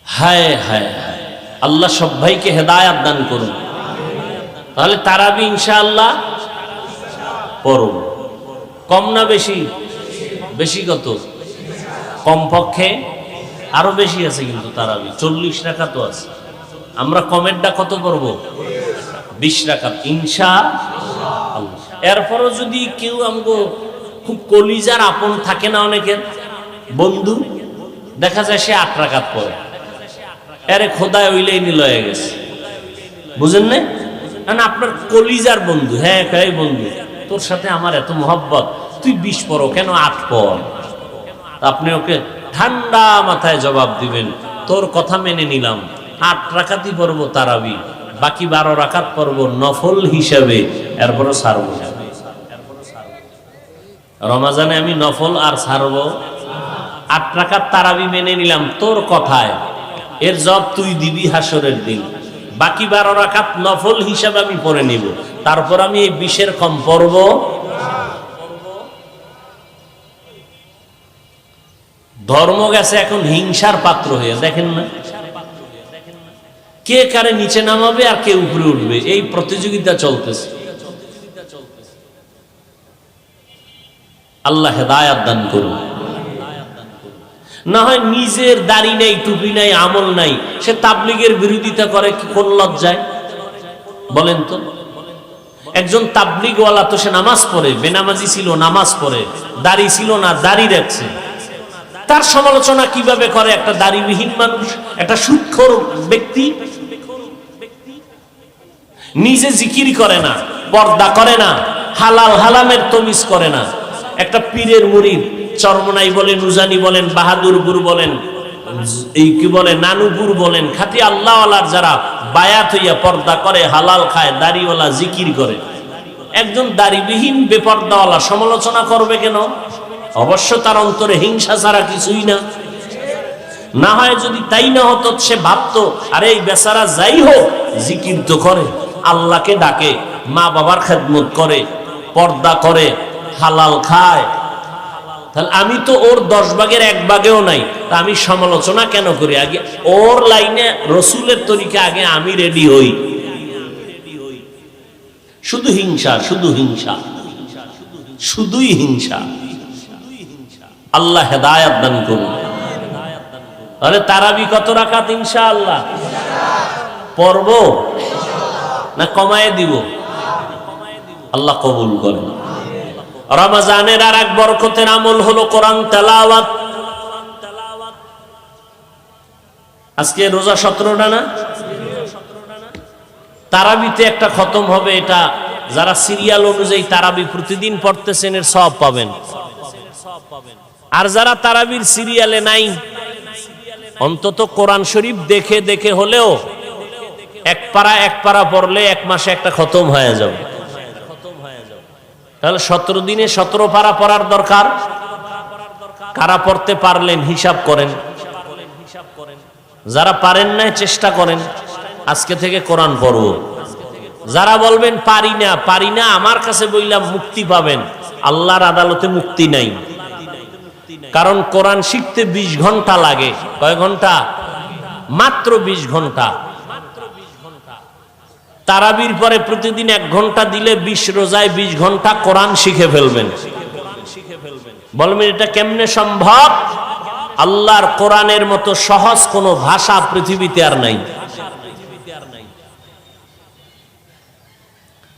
হায় হায় হায়, আল্লাহ সব ভাইকে হেদায়েত দান করুন। তাহলে তারাবি ইনশাআল্লাহ পড়ুন। কম না বেশি? বেশি কত? কমপক্ষে আরো বেশি আছে কিন্তু তারাবি 40 রাকাত আছে। আমরা কমেরটা কত করব? 20 রাকাত ইনশাআল্লাহ। এরপরও যদি কেউ আমগো খুব কলিজার আপন থাকে না, অনেকের বন্ধু দেখা যায় সে 8 রাকাত পড়ে, আরে খোদায় ওইলেই নিল হয়ে গেছে, বুঝেন না? কারণ আপনার কলিজার বন্ধু, হ্যাঁ এই বন্ধু তোর সাথে আমার এত মহব্বত, তুই 20 পড়ো কেন 8 পড়? আপনি ওকে ঠান্ডা মাথায় জবাব দিবেন, তোর কথা মেনে নিলাম, 8 রাকাতই পড়বো তারাবি, বাকি 12 রাকাত পড়ব নফল হিসাবে, এরপরও ছাড়বো। রমাজানে আমি নফল আর ছাড়বো। 8 রাকাত তারাবি মেনে নিলাম তোর কথায়, এর জব তুই দিবি হাসরের দিন। বাকি 12 রাকাত নফল হিসাবে আমি পড়ে নিব, তারপর আমি এই 20-এর কম পড়ব। ধর্ম গেছে এখন হিংসার পাত্র হয়ে, দেখেন না কে কারে নিচে নামাবে আর কে উপরে উঠবে, এই প্রতিযোগিতা চলতেছে। আল্লাহ হেদায়াত দান করুন। না হয় নিজের দাড়ি নাই, টুপি নাই, আমল নাই, সে তাবলীগের বিরোধিতা করে কি কোন লজ্জায় বলেন তো? একজন তাবলীগওয়ালা তো সে নামাজ পড়ে, বেনামাজি ছিল নামাজ পড়ে, দাড়ি ছিল না দাড়ি রাখছে, তার সমালোচনা কিভাবে করে একটা দাড়িবিহীন মানুষ, একটা সুদখোর ব্যক্তি? নিজে জিকির করে না, পর্দা করে না, হালাল হারামের তমিজ করে না, একটা পীরের মুরিদ, চরমনাই বলেন, উজানি বলেন, বাহাদুরপুর বলেন, এই কি বলে নানুপুর বলেন, খাঁটি আল্লাহওয়ালার যারা বায়াত হইয়া পর্দা করে, হালাল খায়, দাড়িওয়ালা জিকির করে, একজন দাড়িবিহীন বেপর্দাওয়ালা সমালোচনা করবে কেন? অবশ্য তার অন্তরে হিংসা ছাড়া কিছুই না। না হয় যদি তাই না হতো, সে ভাবতো আরে এই বেচারা যাই হোক জিকির তো করে, আল্লাহকে ডাকে, মা বাবার খেদমত করে, পর্দা করে, হালাল খায়, তাহলে আমি তো ওর 10 ভাগের 1 ভাগেও নাই, তা আমি সমালোচনা কেন করি? আগে ওর লাইনে রসুলের তরিকা আগে আমি রেডি হই। শুধু হিংসা, শুধু হিংসা, শুধুই হিংসা। আল্লাহ হেদায়াত দান করুন। আরে তারাবি কত রাকাত ইনশাআল্লাহ পড়ব না কমায় দিব? আল্লাহ কবুল করেন। রমজানের আর এক বরকতের আমল হলো কোরআন তেলাওয়াত। আজকে রোজা 17টা না? তারাবিতে একটা খতম হবে, এটা যারা সিরিয়াল অনুযায়ী তারাবি প্রতিদিন পড়তেছেন এর সওয়াব পাবেন। আর যারা তারাবির সিরিয়ালে নাই, অন্তত কোরআন শরীফ দেখে দেখে হলেও এক পারা পড়লে 1 মাসে একটা খতম হয়ে যাবে। তাহলে 17 দিনে 17 পারা পড়ার দরকার। কারা পড়তে পারলেন হিসাব করেন, যারা পারেন না চেষ্টা করেন আজকে থেকে কোরআন পড়ব। যারা বলবেন পারি না আমার কাছে বললাম মুক্তি পাবেন, আল্লাহর আদালতে মুক্তি নাই। কারণ কোরআন শিখতে 20 ঘন্টা লাগে। কয় ঘন্টা? মাত্র 20 ঘন্টা। তারাবির পরে প্রতিদিন 1 ঘন্টা দিলে 20 রোজায় 20 ঘন্টা কোরআন শিখে ফেলবেন। বলবেন এটা কেমনে সম্ভব? আল্লাহর কোরআনের মতো সহজ কোনো ভাষা পৃথিবীতে আর নাই।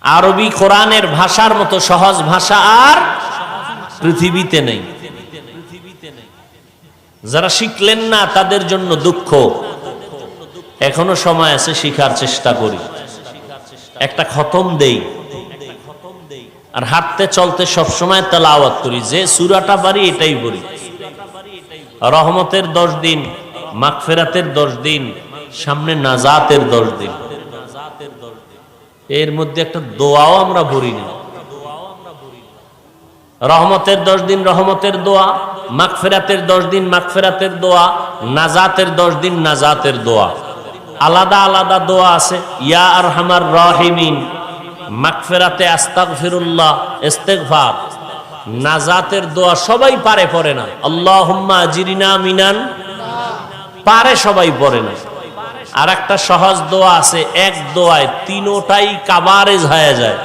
আরবি কোরআনের ভাষার মতো সহজ ভাষা আর পৃথিবীতে নেই। যারা শিখলেন না তাদের জন্য দুঃখ, এখনো সময় আছে, শিখার চেষ্টা করি, একটা খতম দেই, আর হাঁটতে চলতে সবসময় তেলাওয়াত করি। যে সূরাটা পারি এটাই পড়ি। রহমতের 10 দিন, মাগফিরাতের 10 দিন, সামনে নাজাতের 10 দিন, এর মধ্যে একটা দোয়াও আমরা পড়ি না। রহমতের 10 দিন রহমতের দোয়া, মাগফিরাতের 10 দিন মাগফিরাতের দোয়া, নাজাতের 10 দিন নাজাতের দোয়া। আলাদা আলাদা দোয়া আছে। ইয়া আরহামার রাহিমিন, মাগফিরাতে আস্তাগফিরুল্লাহ, ইস্তিগফার। নাজাতের দোয়া সবাই পারে, পড়ে না। আল্লাহুম্মা আজিরিনা মিনান, পারে সবাই, পড়ে না। আর একটা সহজ দোয়া আছে, এক দোয়ায় 3টাই কাভারেজ হয়ে যায়,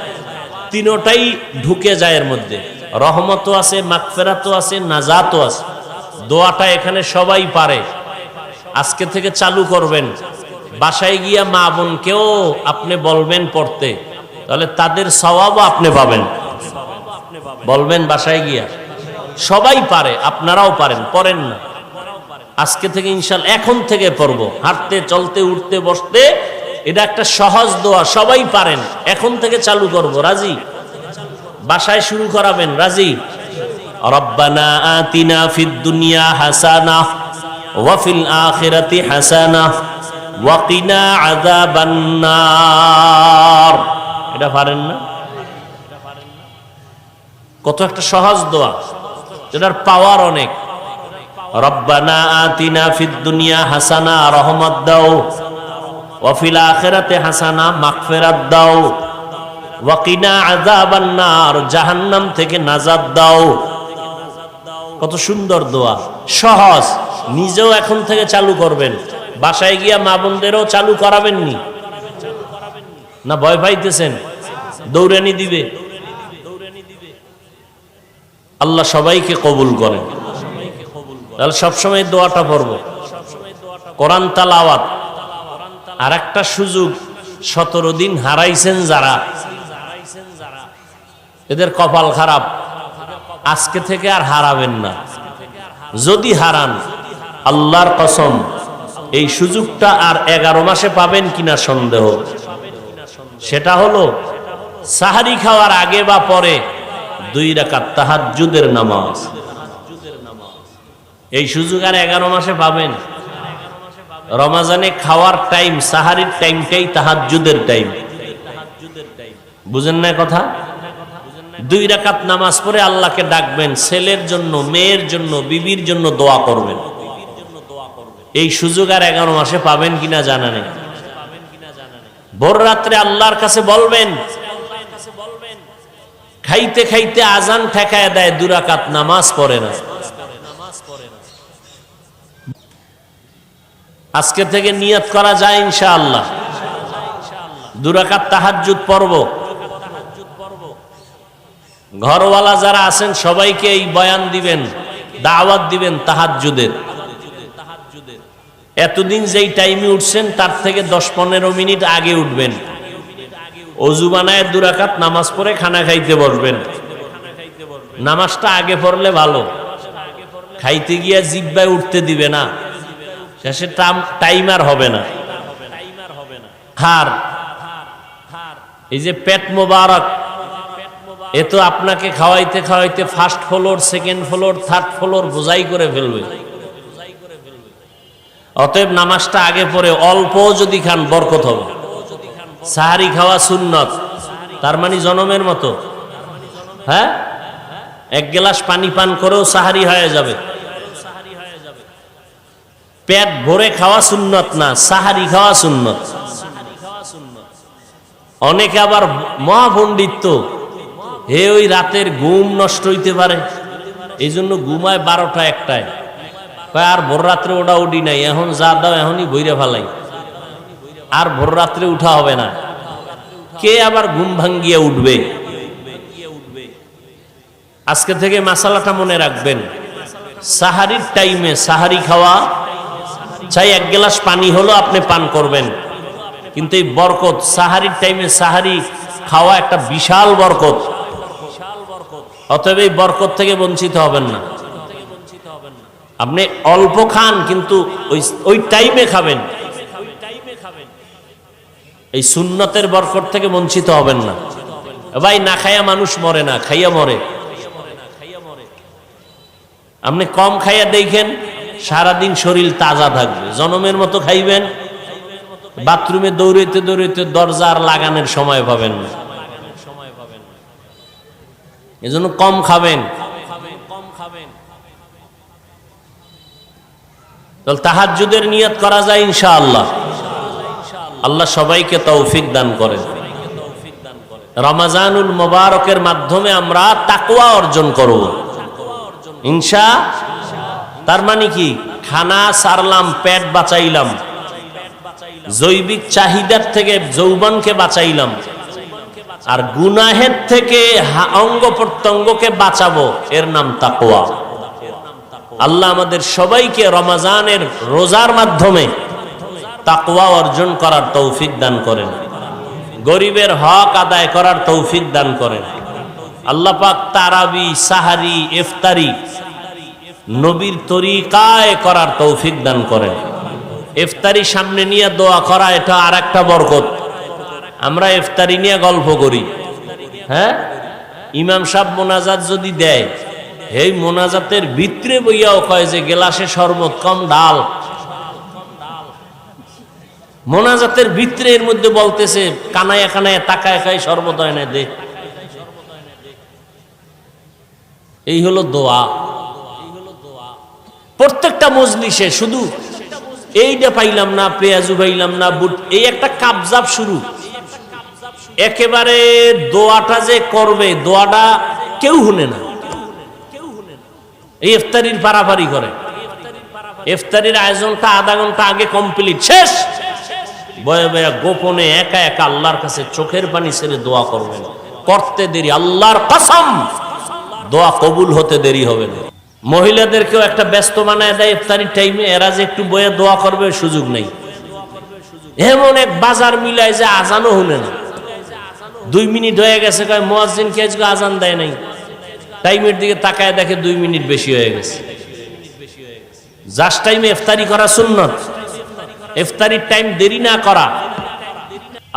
3টাই ঢুকে যায় এর মধ্যে। রহমতও আছে, মাগফিরাতও আছে, নাজাতও আছে। দোয়াটা এখানে সবাই পারে। আজকে থেকে চালু করবেন। বাসায় গিয়া মা বোনকেও আপনি বলবেন পড়তে, তাহলে তাদের সওয়াবও আপনি পাবেন। বলবেন বাসায় গিয়া, সবাই পারে, আপনারাও পারেন, পড়েন না। আজকে থেকে ইনশাআল্লাহ এখন থেকে পড়ব, হাঁটতে চলতে উঠতে বসতে। এটা একটা সহজ দোয়া, সবাই পারেন, এখন থেকে চালু করব। রাজি? বাসায় শুরু করাবেন? রাজি? রব্বানা আতিনা ফিদ দুনিয়া হাসানাহ ওয়া ফিল আখিরাতি হাসানাহ ওয়াকিনা আযাবান নার। এটা পারেন না? কত একটা সহজ দোয়া, এটার পাওয়ার অনেক। রব্বানা আতিনা ফিদ দুনিয়া হাসানা, রহমত দাও, ওয়া ফিল আখিরাতি হাসানা, মাগফিরাত দাও, ওয়াকিনা আযাবান নার, জাহান্নাম থেকে নাজাত দাও। কত সুন্দর দোয়া, সহজ। নিজেও এখন থেকে চালু করবেন, বাসায় গিয়া মা বোনদেরও চালু করাবেননি না? ভয় পাইতেছেন? দৌড়ানি দিবে। আল্লাহ সবাইকে কবুল করেন। তাহলে সবসময় দোয়াটা পড়ব। কোরআন তালাওয়াত আর একটা সুযোগ, 17 দিন হারাইছেন যারা, এদের কপাল খারাপ। আজকে থেকে আর হারাবেন না। যদি হারান, আল্লাহর কসম এই সুযোগটা আর 11 মাসে পাবেন কিনা সন্দেহ। সেটা হলো সাহারি খাওয়ার আগে বা পরে 2 রাকাত তাহাজ্জুদের নামাজ। এই সুযোগ আর 11 মাসে পাবেন। রমজানে খাওয়ার টাইম, সাহারির টাইমটাই তাহাজ্জুদের টাইম। বুঝেন না কথা? 2 রাকাত নামাজ পড়ে আল্লাহকে ডাকবেন, ছেলের জন্য, মেয়ের জন্য, বিবির জন্য দোয়া করবেন। এই সুযোগ আর 11 মাসে পাবেন কিনা জানা নেই। ভোর রাত্রে আল্লাহর কাছে বলবেন, খাইতে খাইতে আজান ঠেকায় দেয়, 2 রাকাত নামাজ পড়ে না। আজকে থেকে নিয়ত করা যায় ইনশাআল্লাহ 2 রাকাত তাহাজ্জুদ পড়ব। ঘরওয়ালা যারা আছেন সবাইকে এই বয়ান দিবেন, দাওয়াত দিবেন তাহাজ্জুদের। এতদিন যেই টাইমে উঠছেন তার থেকে 10-15 মিনিট আগে উঠবেন। ওযু বানায় 2 রাকাত নামাজ পড়ে খানা খাইতে বসবেন। নামাজটা আগে পড়লে ভালো, খাইতে গিয়া জিহ্বায় উঠতে দিবে না, শেষে টাইমার হবে না। আর এই যে পেট মোবারক, এ তো আপনাকে খাওয়াইতে খাওয়াইতে first floor, second floor, third floor বোঝাই করে ফেলবে। অতএব নামাজটা আগে পড়ে অল্প যদি খান বরকত হবে। সাহারি খাওয়া সুন্নত, তার মানে জনমের মতো। হ্যাঁ, 1 গ্লাস পানি পান করেও সাহারি হয়ে যাবে। পেট ভরে খাওয়া সুন্নত না, সাহারি খাওয়া সুন্নত। অনেকে আবার মহাপণ্ডিত, হে ওই রাতের ঘুম নষ্ট হইতে পারে, এই জন্য ঘুমায় 12টা 1টায়। আর ভোর রাত্রে ওটা উঠি নাই, এখন যা দাও এখনই বইরে ফেলাই, আর ভোর রাত্রে উঠা হবে না। কে আবার ঘুম ভাঙ্গিয়ে উঠবে? আজকে থেকে মাসালাটা মনে রাখবেন, সাহারির টাইমে সাহারি খাওয়া চাই, 1 গ্লাস পানি হলো আপনি পান করবেন, কিন্তু এই বরকত, সাহারির টাইমে সাহারি খাওয়া একটা বিশাল বরকত। অতএব এই বরকত থেকে বঞ্চিত হবেন না। আপনি অল্প খান, কিন্তু ওই টাইমে খাবেন। এই সুন্নতের বরকত থেকে বঞ্চিত হবেন না। ভাই, না খাইয়া মানুষ মরে না, খাইয়া মরে। আপনি কম খাইয়া দেখেন, সারাদিন শরীর তাজা থাকবে। জনমের মতো খাইবেন, বাথরুমে দৌড়াইতে দৌড়াইতে দরজা আর লাগানোর সময় পাবেন না। এজন্য কম খাবেন। তাহাজ্জুদের নিয়ত করা যায় ইনশাআল্লাহ। আল্লাহ সবাইকে তৌফিক দান করেন। রমজানুল মুবারকের মাধ্যমে আমরা তাকওয়া অর্জন করব ইনশাআল্লাহ। তার মানে কি? খানা সারলাম, পেট বাঁচাইলাম, জৈবিক চাহিদার থেকে যৌবনকে বাঁচাইলাম, আর গুনাহের থেকে অঙ্গ প্রত্যঙ্গকে বাঁচাবো, এর নাম তাকওয়া। আল্লাহ আমাদের সবাইকে রমজানের রোজার মাধ্যমে তাকওয়া অর্জন করার তৌফিক দান করেন, গরিবের হক আদায় করার তৌফিক দান করেন। আল্লাহ পাক তারাবি, সাহারি, ইফতারি নবীর তরিকায় করার তৌফিক দান করেন। ইফতারি সামনে নিয়ে দোয়া করা, এটা আর একটা বরকত। আমরা ইফতারি নিয়ে গল্প করি, হ্যাঁ, ইমাম সাহেব মোনাজাত যদি দেয়, এই মোনাজাতের ভিতরে বইয়াও কয় যে গেলাসে শরবত কম, ডাল। মোনাজাতের ভিতরে এর মধ্যে বলতেছে কানায়া কানায়া তাকায় খায় সর্বদয় না দে। এই হলো দোয়া। প্রত্যেকটা মজলিসে শুধু এইটা পাইলাম না, পেঁয়াজু পাইলাম না, বুট, এই একটা কাবজাব শুরু। একেবারে দোয়াটা যে করবে, দোয়াটা কেউ শুনে না। এই ইফতারির পারাপারি করে, ইফতারির আয়োজনটা আধা ঘন্টা আগে কমপ্লিট, শেষ। বয়ে বয়ে গোপনে একা একা আল্লাহর কাছে চোখের পানি ছেড়ে দোয়া করবেন। করতে দেরি, আল্লাহর কসম দোয়া কবুল হতে দেরি হবে না। মহিলাদেরকেও একটা ব্যস্ত বানায় দেয় ইফতারির টাইমে, এরা যে একটু বয়ে দোয়া করবে সুযোগ নেই। এমন এক বাজার মিলায় যে আজানও শুনে না। 2 মিনিট হয়ে গেছে, কয় মুয়াজ্জিন কে আজকে আজান দেয় নাই। টাইমের দিকে তাকায় দেখে 2 মিনিট বেশি হয়ে গেছে। জাস্ট টাইমে ইফতারি করা সুন্নাত, ইফতারির টাইম দেরি না করা।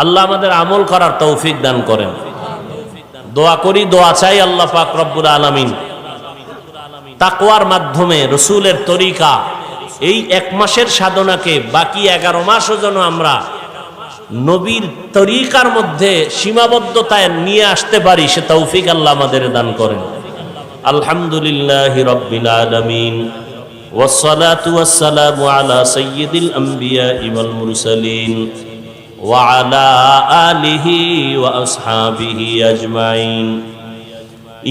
আল্লাহ আমাদের আমল করার তৌফিক দান করেন। দোয়া করি, দোয়া চাই আল্লাহ পাক রব্বুল আলামিন তাকওয়ার মাধ্যমে রসুলের তরিকা, এই 1 মাসের সাধনাকে বাকি 11 মাসও যেন আমরা নবীর তরিকার মধ্যে সীমাবদ্ধতায় নিয়ে আসতে পারি, সে তৌফিক আল্লাহ আমাদের দান করেন। আলহামদুলিল্লাহি রাব্বিল আলামিন, ওয়াসসালাতু ওয়াসসালামু আলা সাইয়্যিদিল আমবিয়াই ওয়াল মুরসালিন ওয়া আলা আলিহি ওয়া আসহাবিহি আজমাইন।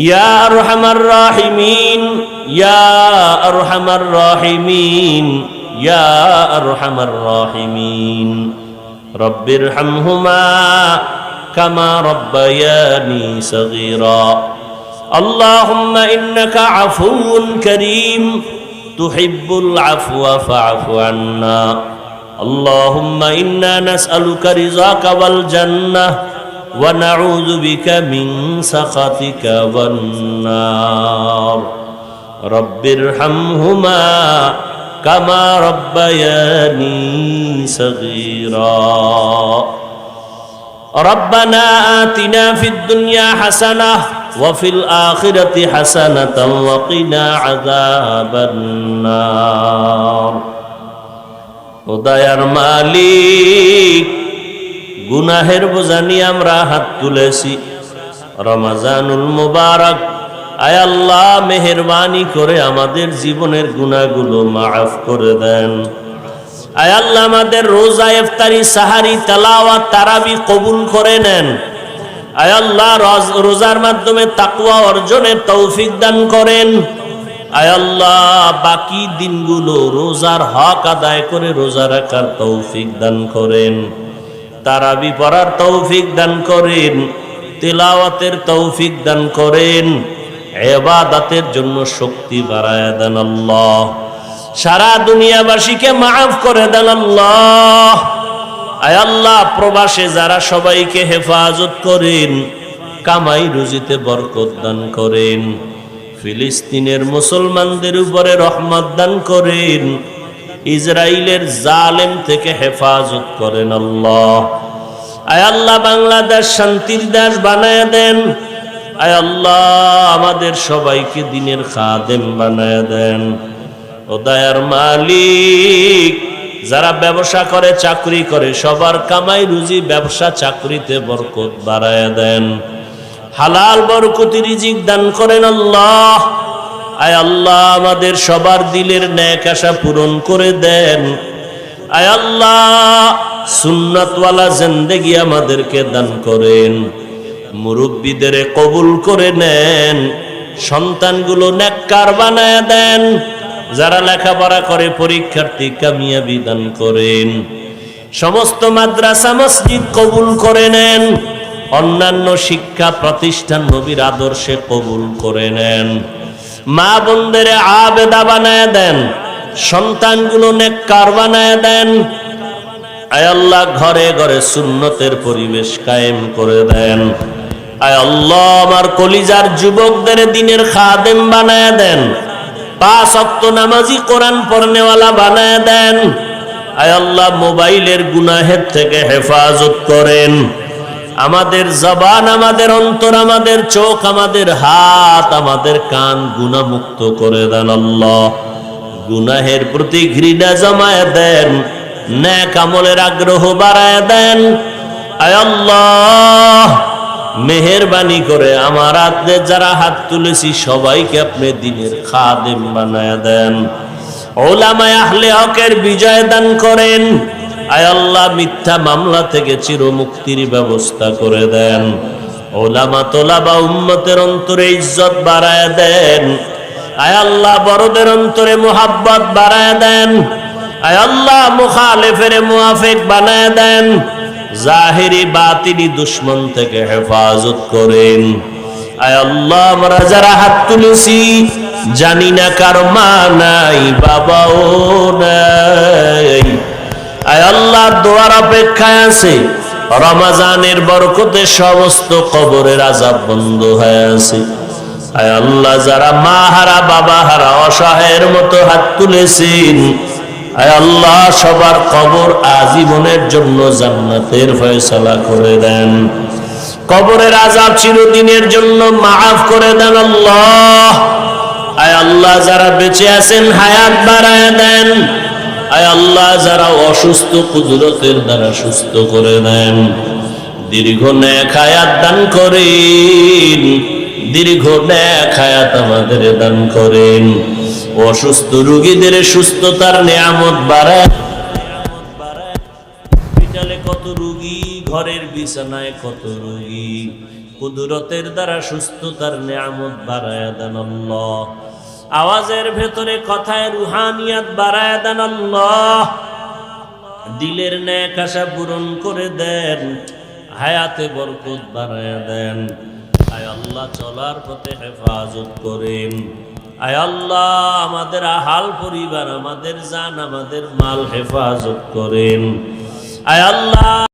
ইয়া আরহামার রাহিমিন, ইয়া আরহামার রাহিমিন, ইয়া আরহামার রাহিমিন। রব্বিরহামহুমা কামা রব্বায়ানি সগীরা। আল্লাহুম্মা ইন্নাকা আফুউন কারীম তুহিব্বুল আফওয়া ফা'ফু আন্না। আল্লাহুম্মা ইন্না নাসআলুকা রিযাকা ওয়াল জান্নাহ ওয়া নাউযু বিকা মিন সাখাতিকা ওয়ান নার। রব্বিরহামহুমা কামা রব্বায়ানি সগীরা। রব্বানা আতিনা ফিদ দুনিয়া হাসানাহ ওয়া ফিল আখিরাতি হাসানাতাও ওয়া কিনা আযাবান নার। ও দয়ার মালিক, গুনাহের বোঝা নিয়ে আমরা হাত তুলেছি। রমজানুল মুবারক, আয় আল্লাহ মেহেরবানি করে আমাদের জীবনের গুনাহগুলো মাফ করে দেন। আয় আল্লাহ আমাদের রোজা, ইফতারি, সাহারি, তেলাওয়াত, তারাবি কবুল করে নেন। আয় আল্লাহ রোজার মাধ্যমে তাকওয়া অর্জনের তৌফিক দান করেন। আয় আল্লাহ বাকি দিনগুলো রোজার হক আদায় করে রোজা রাখার তৌফিক দান করেন। তারাবি পড়ার তৌফিক দান করেন, তিলাওয়াতের তৌফিক দান করেন, ইবাদতের জন্য শক্তি বাড়ায় দেন আল্লাহ। সারা দুনিয়াবাসীকে মাফ করে দেন আল্লাহ। আয় আল্লাহ প্রবাসে যারা সবাইকে হেফাজত করেন, কামাই রুজিতে বরকত দান করেন। ফিলিস্তিনের মুসলমানদের উপরে রহমত দান করেন। ইসরায়েলের জালেম থেকে হেফাজত করেন আল্লাহ। আয় আল্লাহ বাংলাদেশ শান্তির দেশ বানায় দেন। আয় আল্লাহ আমাদের সবাইকে দ্বীনের খাদেম বানায় দেন। ও দয়ার মালিক, যারা ব্যবসা করে, চাকরি করে, সবার কামাই রুজি, ব্যবসা চাকরিতে বরকত বাড়ায় দেন। হালাল বরকতি রিজিক দান করেন আল্লাহ। আয় আল্লাহ আমাদের সবার দিলের নেক আশা পূরণ করে দেন। আয় আল্লাহ সুন্নাতওয়ালা জিন্দেগি আমাদেরকে দান করেন। মুরব্বীদের কবুল করে নেন। সন্তানগুলো নেককার বানায় দেন। যারা লেখাপড়া করে পরীক্ষার্থী কামিয়াবি দান করেন। সমস্ত মাদ্রাসা মসজিদ কবুল করে নেন। অন্যান্য শিক্ষা প্রতিষ্ঠান নবীর আদর্শে কবুল করে নেন। মা বোনদের আবেদা বানায় দেন। সন্তানগুলো নেককার বানায় দেন। আয় আল্লাহ ঘরে ঘরে সুন্নতের পরিবেশ কায়েম করে দেন। আয় আল্লাহ আমার কলিজার যুবকদের দ্বীনের খাদেম বানায় দেন। 5 ওয়াক্ত নামাজি, কোরআন পড়নেওয়ালা বানায় দেন। আয় আল্লাহ মোবাইলের গুনাহের থেকে হেফাজত করেন। আমাদের জবান, আমাদের অন্তর, আমাদের চোখ, আমাদের হাত, আমাদের কান গুনাহমুক্ত করে দেন আল্লাহ। গুনাহের প্রতি ঘৃণা জমায় দেন। নেক আমলের আগ্রহ বাড়ায় দেন। আয় আল্লাহ, মেহেরবানি করে আমার হাতে যারা হাত তুলেছি সবাইকে আপনি দ্বীনের খাদেম বানায় দেন। উলামায়ে আহলে হকের বিজয় দান করেন। আয় আল্লাহ, মিথ্যা মামলা থেকে চিরমুক্তির ব্যবস্থা করে দেন। উলামা তোলাবা উম্মতের অন্তরে ইজ্জত বাড়ায় দেন। আয় আল্লাহ, বড়দের অন্তরে মুহাব্বত বাড়ায় দেন। আয় আল্লাহ, মুখালিফের মুআফিক বানায় দেন। জাহিরি বাতিনি দুশমন থেকে হেফাজত করেন। আয় আল্লাহ, আমরা যারা হাত তুলেছি জানি না কার মা নাই, বাবাও নাই। আয় আল্লাহ, দোয়ার অপেক্ষায় আছে। রমজানের বরকতে সমস্ত কবরের আযাব বন্ধ হয়ে আছে। আয় আল্লাহ, যারা মা হারা বাবা হারা অসহায়ের মতো হাত তুলেছেন, আয় আল্লাহ, সবার কবর আজীবনের জন্য জান্নাতের ফয়সালা করে দেন। কবরের আযাব চিরদিনের জন্য মাফ করে দেন আল্লাহ। আয় আল্লাহ, যারা বেঁচে আছেন হায়াত বাড়ায় দেন। আয় আল্লাহ, যারা অসুস্থ কুদরতের দ্বারা সুস্থ করে দেন। দীর্ঘ নেক হায়াত দান করেন। দীর্ঘ নেক হায়াত আমাদের দান করেন। অসুস্থ রোগীদের সুস্থতার নিয়ামত বাড়ায়। হসপিটালে কত রোগী, ঘরের বিছানায় কত রোগী, কুদরতের দ্বারা সুস্থতার নিয়ামত বাড়ায় দেন আল্লাহ। আওয়াজের ভেতরে কথায় রুহানিয়াত বাড়ায় দেন আল্লাহ। দিলের নেক আশা পূরণ করে দেন। হায়াতে বরকত বাড়ায় দেন। আয় আল্লাহ, চলার পথে হেফাজত করেন। আয় আল্লাহ, আমাদের আহাল পরিবার, আমাদের জান, আমাদের মাল হেফাজত করেন। আয় আল্লাহ।